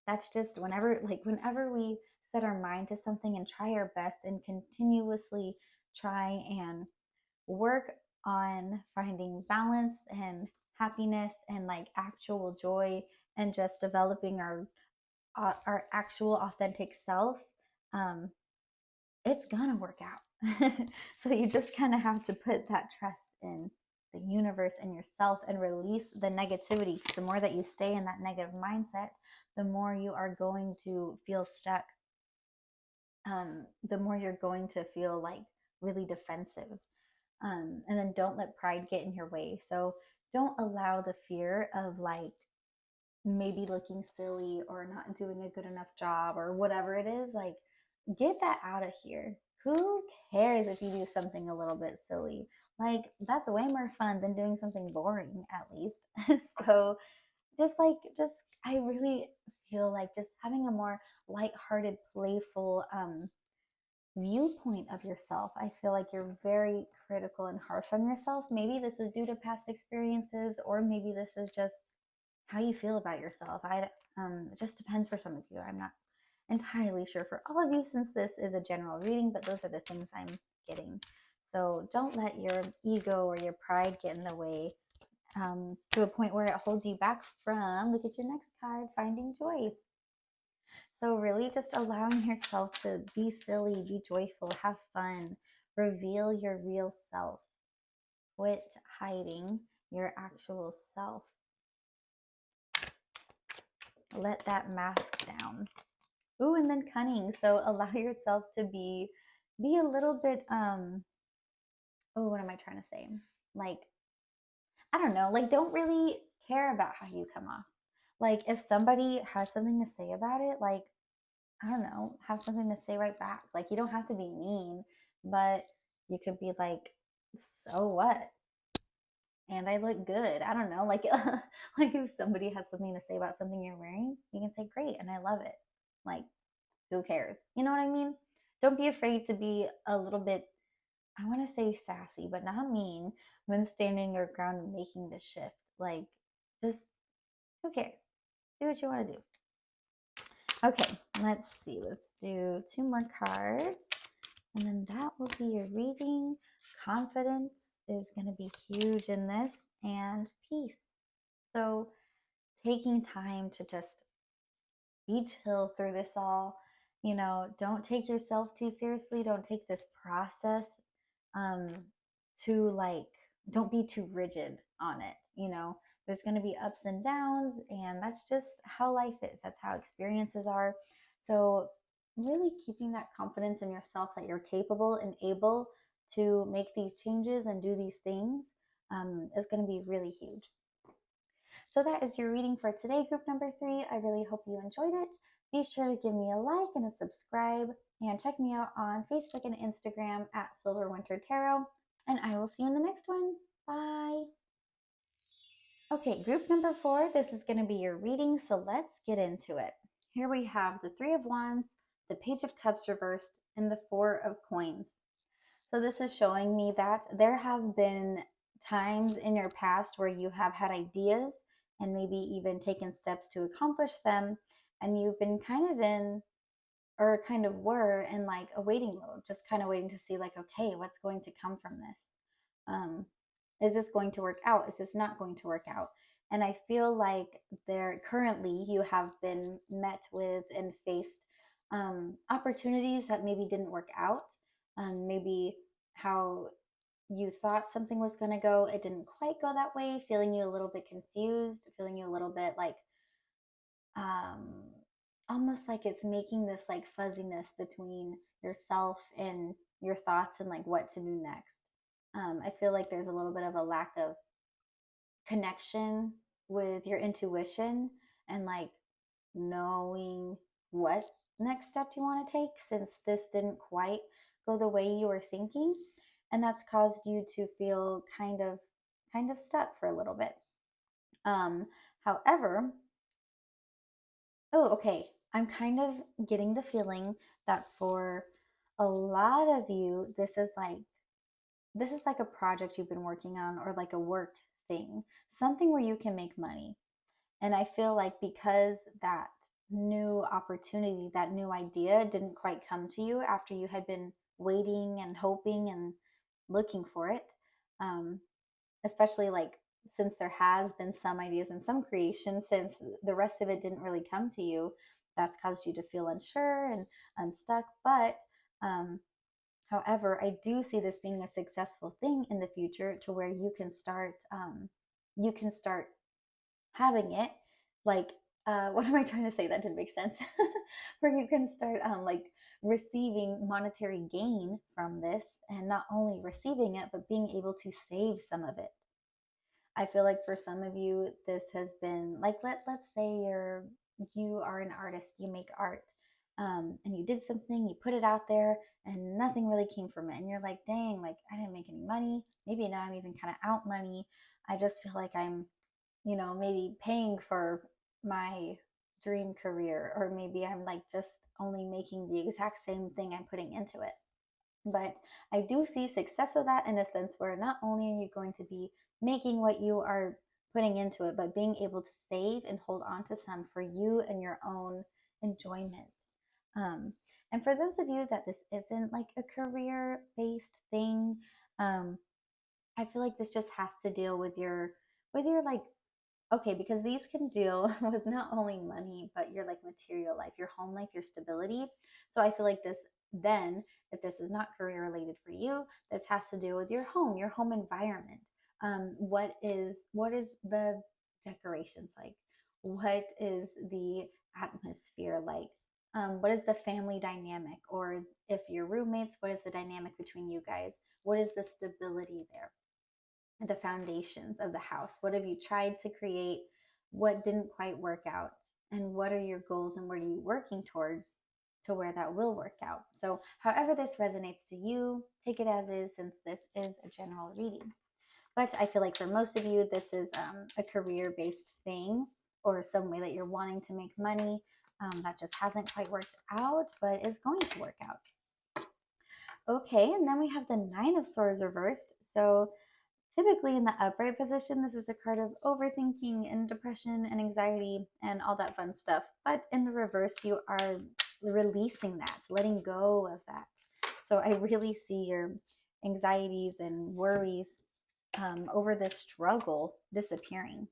That's just whenever we set our mind to something and try our best and continuously try and work on finding balance and happiness and like actual joy and just developing our actual authentic self, um, it's gonna work out. So you just kind of have to put that trust in the universe and yourself and release the negativity, because the more that you stay in that negative mindset, the more you are going to feel stuck. The more you're going to feel like really defensive. And then don't let pride get in your way. So don't allow the fear of like maybe looking silly or not doing a good enough job or whatever it is, like get that out of here. Who cares if you do something a little bit silly? Like that's way more fun than doing something boring, at least. So just I really feel like just having a more lighthearted, playful viewpoint of yourself. I feel like you're very critical and harsh on yourself. Maybe this is due to past experiences, or maybe this is just how you feel about yourself. It just depends for some of you. I'm not entirely sure for all of you since this is a general reading, but those are the things I'm getting. So don't let your ego or your pride get in the way to a point where it holds you back from, look at your next card, finding joy. So really just allowing yourself to be silly, be joyful, have fun, reveal your real self. Quit hiding your actual self. Let that mask down. Ooh, and then cunning. So allow yourself to be a little bit oh, what am I trying to say? Like, I don't know, like don't really care about how you come off. Like if somebody has something to say about it, like I don't know, have something to say right back. Like you don't have to be mean, but you could be like, so what? And I look good. I don't know, like like if somebody has something to say about something you're wearing, you can say great and I love it. Like who cares? You know what I mean? Don't be afraid to be a little bit, I want to say sassy, but not mean when standing your ground and making the shift. Like just who cares? Do what you want to do. Okay, let's see. Let's do two more cards. And then that will be your reading. Confidence is going to be huge in this, and peace. So taking time to just be chill through this all. You know, don't take yourself too seriously. Don't take this process um, too like, don't be too rigid on it. You know, there's going to be ups and downs, and that's just how life is. That's how experiences are. So, really keeping that confidence in yourself that you're capable and able to make these changes and do these things is going to be really huge. So that is your reading for today, group number 3. I really hope you enjoyed it. Be sure to give me a like and a subscribe, and check me out on Facebook and Instagram at Silver Winter Tarot, and I will see you in the next one. Bye. Okay, group number 4, this is going to be your reading, so let's get into it. Here we have the 3 of Wands, the Page of Cups reversed, and the 4 of Coins. So this is showing me that there have been times in your past where you have had ideas and maybe even taken steps to accomplish them, and you've been kind of in, or kind of were in, like a waiting mode, just kind of waiting to see, like, okay, what's going to come from this? Um, is this going to work out? Is this not going to work out? And I feel like there currently you have been met with and faced opportunities that maybe didn't work out. Maybe how you thought something was going to go, it didn't quite go that way, feeling you a little bit confused, feeling you a little bit like um, almost like it's making this like fuzziness between yourself and your thoughts and like what to do next. I feel like there's a little bit of a lack of connection with your intuition and like knowing what next step you want to take, since this didn't quite go the way you were thinking, and that's caused you to feel kind of stuck for a little bit. um However, oh, okay, I'm kind of getting the feeling that for a lot of you this is like a project you've been working on, or like a work thing, something where you can make money. And I feel like because that new opportunity, that new idea didn't quite come to you after you had been waiting and hoping and looking for it, um, especially like since there has been some ideas and some creation, since the rest of it didn't really come to you, that's caused you to feel unsure and unstuck. But um, however, I do see this being a successful thing in the future, to where you can start having it, like, what am I trying to say? That didn't make sense. Where you can start like receiving monetary gain from this, and not only receiving it but being able to save some of it. I feel like for some of you, this has been like, let's say you are an artist, you make art, and you did something, you put it out there, and nothing really came from it, and you're like, dang, like I didn't make any money. Maybe now I'm even kind of out money. I just feel like I'm, maybe paying for my dream career, or maybe I'm like just only making the exact same thing I'm putting into it. But I do see success with that, in a sense where not only are you going to be making what you are putting into it, but being able to save and hold on to some for you and your own enjoyment. Um, and for those of you that this isn't like a career based thing, um, I feel like this just has to deal with your like, okay, because these can deal with not only money, but your like material life, your home life, your stability. So I feel like this, then, if this is not career related for you, this has to do with your home environment. What is the decorations like? What is the atmosphere like? What is the family dynamic? Or if you're roommates, what is the dynamic between you guys? What is the stability there? The foundations of the house. What have you tried to create? What didn't quite work out? And what are your goals, and what are you working towards to where that will work out? So, however this resonates to you, take it as is, since this is a general reading. But I feel like for most of you, this is a career based thing, or some way that you're wanting to make money, that just hasn't quite worked out, but is going to work out. Okay, and then we have the Nine of Swords reversed. So typically in the upright position, this is a card of overthinking and depression and anxiety and all that fun stuff. But in the reverse, you are releasing that, letting go of that. So I really see your anxieties and worries over this struggle disappearing.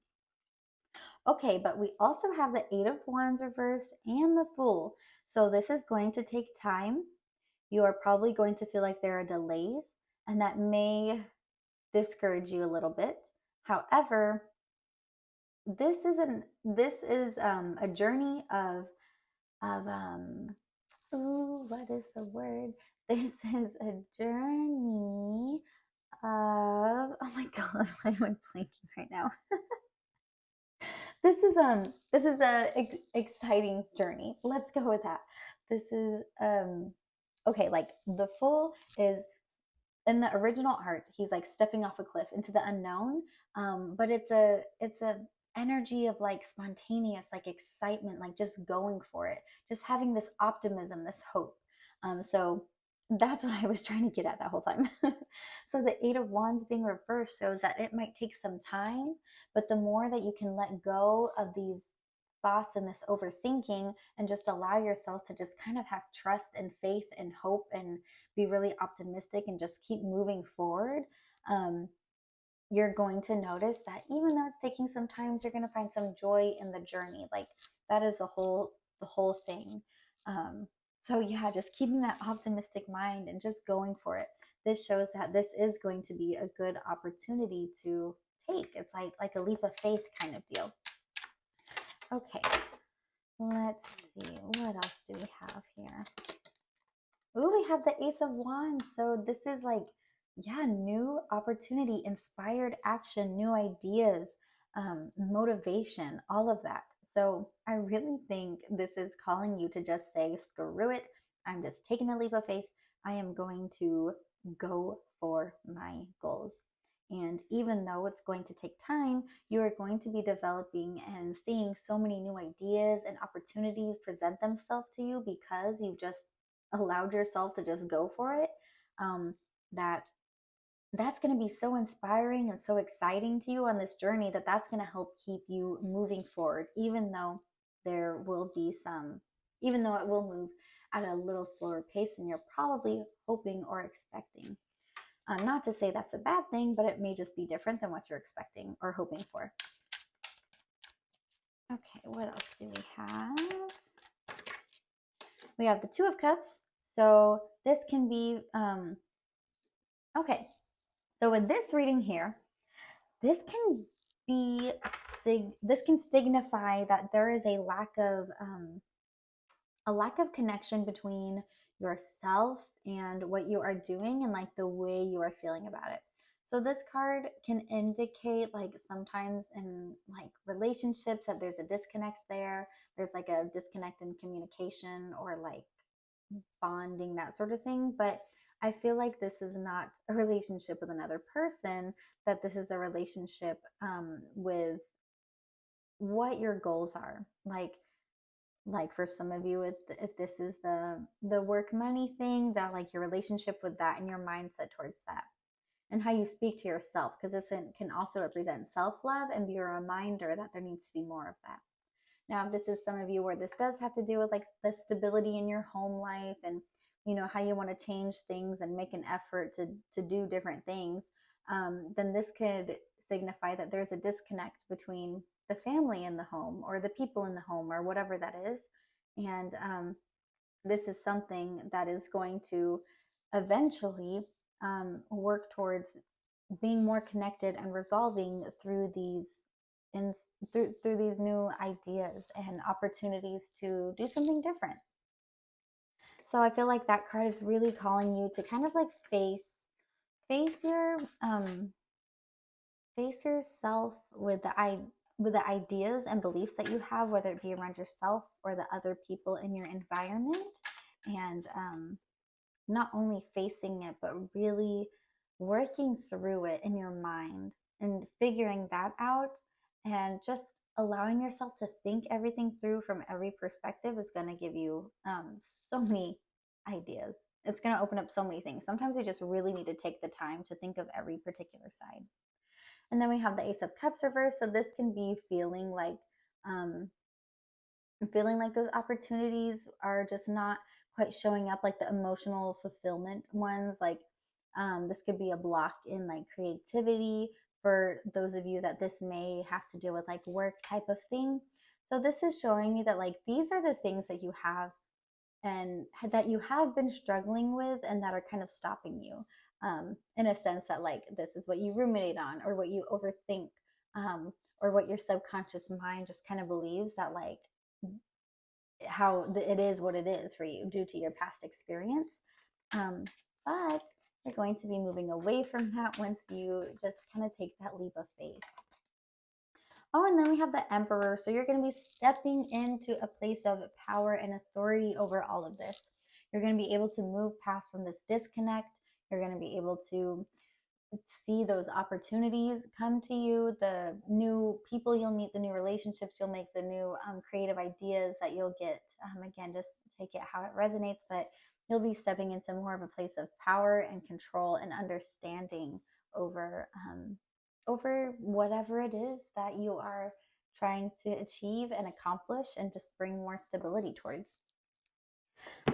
Okay, but we also have the Eight of Wands reversed and the Fool. So this is going to take time. You are probably going to feel like there are delays, and that may discourage you a little bit. However, this is a journey of ooh, what is the word? This is a journey of, oh my god, why am I blanking right now? This is a exciting journey. Let's go with that. This is okay, like the Fool is, in the original art, he's like stepping off a cliff into the unknown, but it's a energy of like spontaneous, like excitement, like just going for it, just having this optimism, this hope. So that's what I was trying to get at that whole time. So the Eight of Wands being reversed shows that it might take some time, but the more that you can let go of these thoughts and this overthinking and just allow yourself to just kind of have trust and faith and hope and be really optimistic and just keep moving forward, um, you're going to notice that even though it's taking some time, you're going to find some joy in the journey. Like that is the whole thing. Um, so yeah, just keeping that optimistic mind and just going for it. This shows that this is going to be a good opportunity to take. It's like a leap of faith kind of deal. Okay, let's see. What else do we have here? Ooh, we have the Ace of Wands. So this is like, yeah, new opportunity, inspired action, new ideas, motivation, all of that. So I really think this is calling you to just say, screw it. I'm just taking a leap of faith. I am going to go for my goals. And even though it's going to take time, you are going to be developing and seeing so many new ideas and opportunities present themselves to you because you've just allowed yourself to just go for it. um, that that's going to be so inspiring and so exciting to you on this journey that that's going to help keep you moving forward, there will be some even though it will move at a little slower pace than you're probably hoping or expecting. Not to say that's a bad thing, but it may just be different than what you're expecting or hoping for. Okay, what else do we have? We have the Two of Cups. So this can be, okay. So with this reading here, this can be, this can signify that there is a lack of connection between yourself and what you are doing and like the way you are feeling about it. So this card can indicate like sometimes in like relationships that there's a disconnect there. There's like a disconnect in communication or like bonding, that sort of thing. But I feel like this is not a relationship with another person, that this is a relationship with what your goals are. Like for some of you, if this is the work money thing, that like your relationship with that and your mindset towards that and how you speak to yourself, because this can also represent self-love and be a reminder that there needs to be more of that. Now, if this is some of you where this does have to do with like the stability in your home life and how you want to change things and make an effort to do different things, then this could signify that there's a disconnect between the family in the home or the people in the home or whatever that is. And this is something that is going to eventually work towards being more connected and resolving through these and through these new ideas and opportunities to do something different. So I feel like that card is really calling you to kind of like face your face yourself with the ideas and beliefs that you have, whether it be around yourself or the other people in your environment, and not only facing it, but really working through it in your mind and figuring that out, and just allowing yourself to think everything through from every perspective is going to give you so many ideas. It's going to open up so many things. Sometimes you just really need to take the time to think of every particular side. And then we have the Ace of Cups reversed. So this can be um, feeling like those opportunities are just not quite showing up, like the emotional fulfillment ones. Like this could be a block in like creativity for those of you that this may have to do with like work type of thing. So this is showing me that like these are the things that you have and that you have been struggling with and that are kind of stopping you, in a sense that like this is what you ruminate on or what you overthink, or what your subconscious mind just kind of believes that like it is what it is for you due to your past experience. But you're going to be moving away from that once you just kind of take that leap of faith. Oh, and then we have the Emperor. So you're going to be stepping into a place of power and authority over all of this. You're going to be able to move past from this disconnect. You're going to be able to see those opportunities come to you, the new people you'll meet, the new relationships you'll make, the new creative ideas that you'll get. Again, just take it how it resonates, but you'll be stepping into more of a place of power and control and understanding over over whatever it is that you are trying to achieve and accomplish and just bring more stability towards.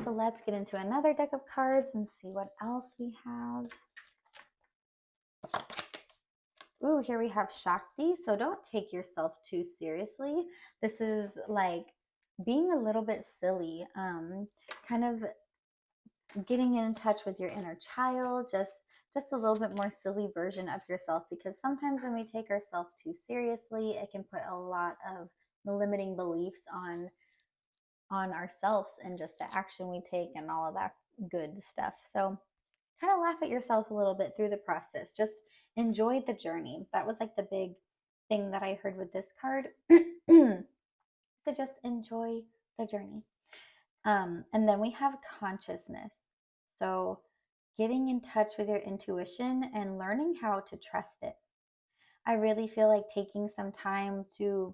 So let's get into another deck of cards and see what else we have. Ooh, here we have Shakti. So don't take yourself too seriously. This is like being a little bit silly, kind of getting in touch with your inner child, just a little bit more silly version of yourself, because sometimes when we take ourselves too seriously, it can put a lot of limiting beliefs on ourselves and just the action we take and all of that good stuff. So kind of laugh at yourself a little bit through the process. Just enjoy the journey. That was like the big thing that I heard with this card. So just enjoy the journey. And then we have consciousness. So getting in touch with your intuition and learning how to trust it. I really feel like taking some time to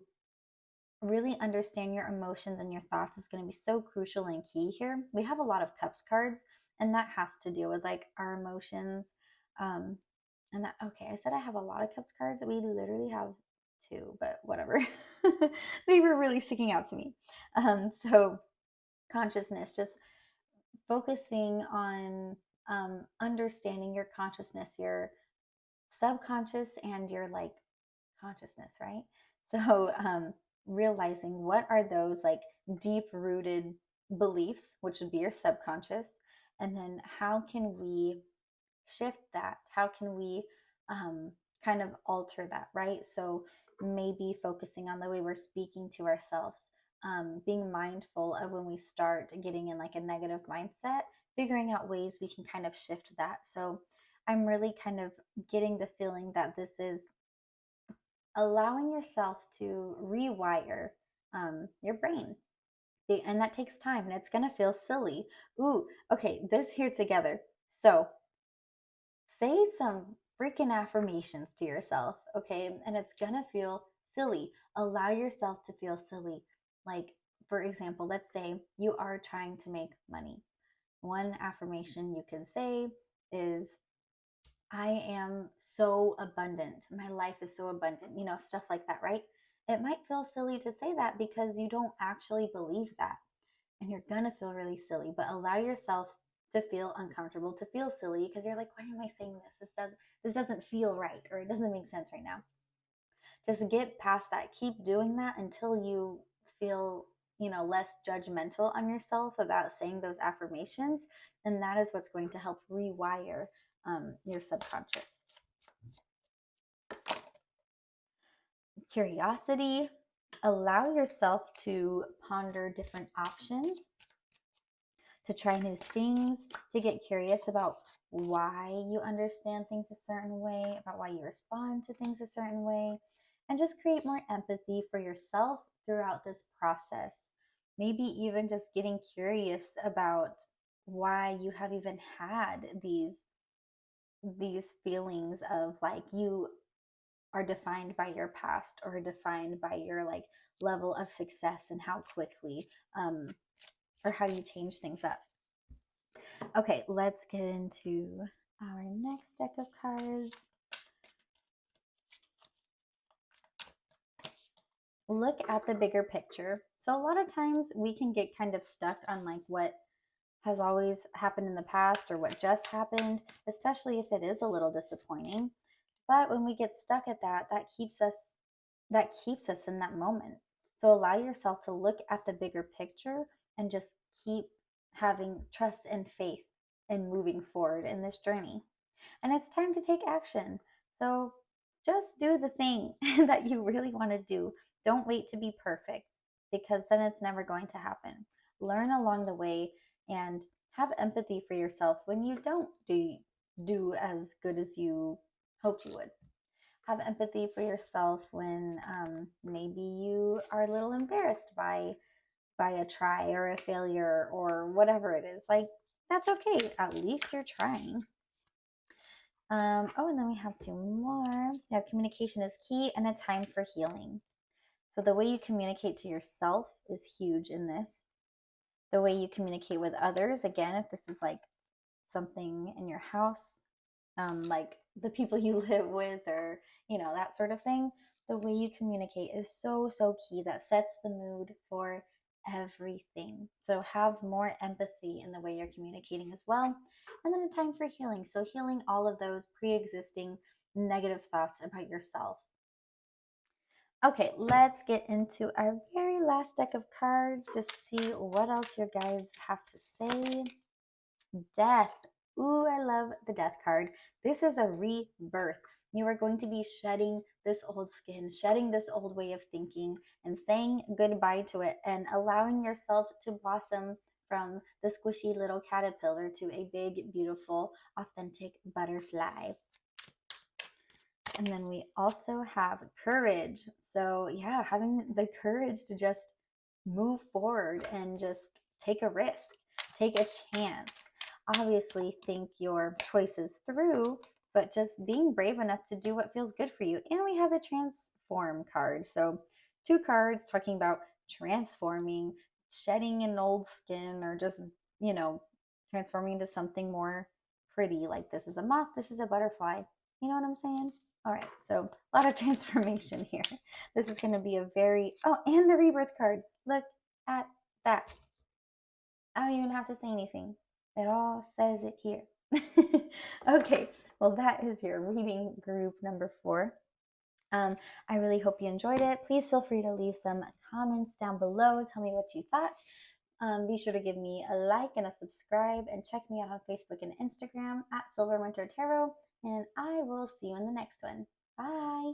really understand your emotions and your thoughts is going to be so crucial and key here. We have a lot of cups cards, and that has to do with like our emotions. And that, okay, I said I have a lot of cups cards. We literally have two, but whatever. They were really sticking out to me. So consciousness, just focusing on understanding your consciousness, your subconscious and your like consciousness, right? So realizing what are those like deep rooted beliefs, which would be your subconscious, and then how can we shift that? How can we kind of alter that, right? So maybe focusing on the way we're speaking to ourselves, being mindful of when we start getting in like a negative mindset, figuring out ways we can kind of shift that. So I'm really kind of getting the feeling that this is allowing yourself to rewire your brain. And that takes time and it's going to feel silly. Ooh, okay, this here together. So say some freaking affirmations to yourself, okay? And it's going to feel silly. Allow yourself to feel silly. Like, for example, let's say you are trying to make money. One affirmation you can say is, I am so abundant. My life is so abundant, stuff like that, right? It might feel silly to say that because you don't actually believe that. And you're going to feel really silly, but allow yourself to feel uncomfortable, to feel silly, because you're like, why am I saying this? This doesn't feel right, or it doesn't make sense right now. Just get past that. Keep doing that until you feel, less judgmental on yourself about saying those affirmations. And that is what's going to help rewire your subconscious. Curiosity, allow yourself to ponder different options, to try new things, to get curious about why you understand things a certain way, about why you respond to things a certain way, and just create more empathy for yourself throughout this process. Maybe even just getting curious about why you have even had these feelings of like you are defined by your past or defined by your like level of success and how quickly or how you change things up. Okay, let's get into our next deck of cards. Look at the bigger picture. So a lot of times we can get kind of stuck on like what has always happened in the past or what just happened, especially if it is a little disappointing. But when we get stuck at that, that keeps us in that moment. So allow yourself to look at the bigger picture and just keep having trust and faith in moving forward in this journey. And it's time to take action. So just do the thing that you really want to do. Don't wait to be perfect because then it's never going to happen. Learn along the way and have empathy for yourself when you don't do as good as you hoped you would. Have empathy for yourself when maybe you are a little embarrassed by a try or a failure or whatever it is. Like, that's okay. At least you're trying. And then we have two more. Yeah, communication is key and a time for healing. So the way you communicate to yourself is huge in this. the way you communicate with others. Again, if this is like something in your house, like the people you live with, or that sort of thing, the way you communicate is so key. That sets the mood for everything. So have more empathy in the way you're communicating as well. And then a time for healing. So healing all of those pre-existing negative thoughts about yourself. Okay, let's get into our very last deck of cards to see what else your guides have to say. Death. Ooh, I love the death card. This is a rebirth. You are going to be shedding this old skin, shedding this old way of thinking, and saying goodbye to it and allowing yourself to blossom from the squishy little caterpillar to a big, beautiful, authentic butterfly. And then we also have courage. So, yeah, having the courage to just move forward and just take a risk, take a chance. Obviously, think your choices through, but just being brave enough to do what feels good for you. And we have the transform card. So, two cards talking about transforming, shedding an old skin, or just, transforming into something more pretty. Like this is a moth, this is a butterfly. You know what I'm saying? All right, so a lot of transformation here. This is going to be a very, oh, and the rebirth card. Look at that. I don't even have to say anything. It all says it here. Okay, well, that is your reading group number 4. I really hope you enjoyed it. Please feel free to leave some comments down below. Tell me what you thought. Be sure to give me a like and a subscribe, and check me out on Facebook and Instagram at Silver Winter Tarot. And I will see you in the next one. Bye.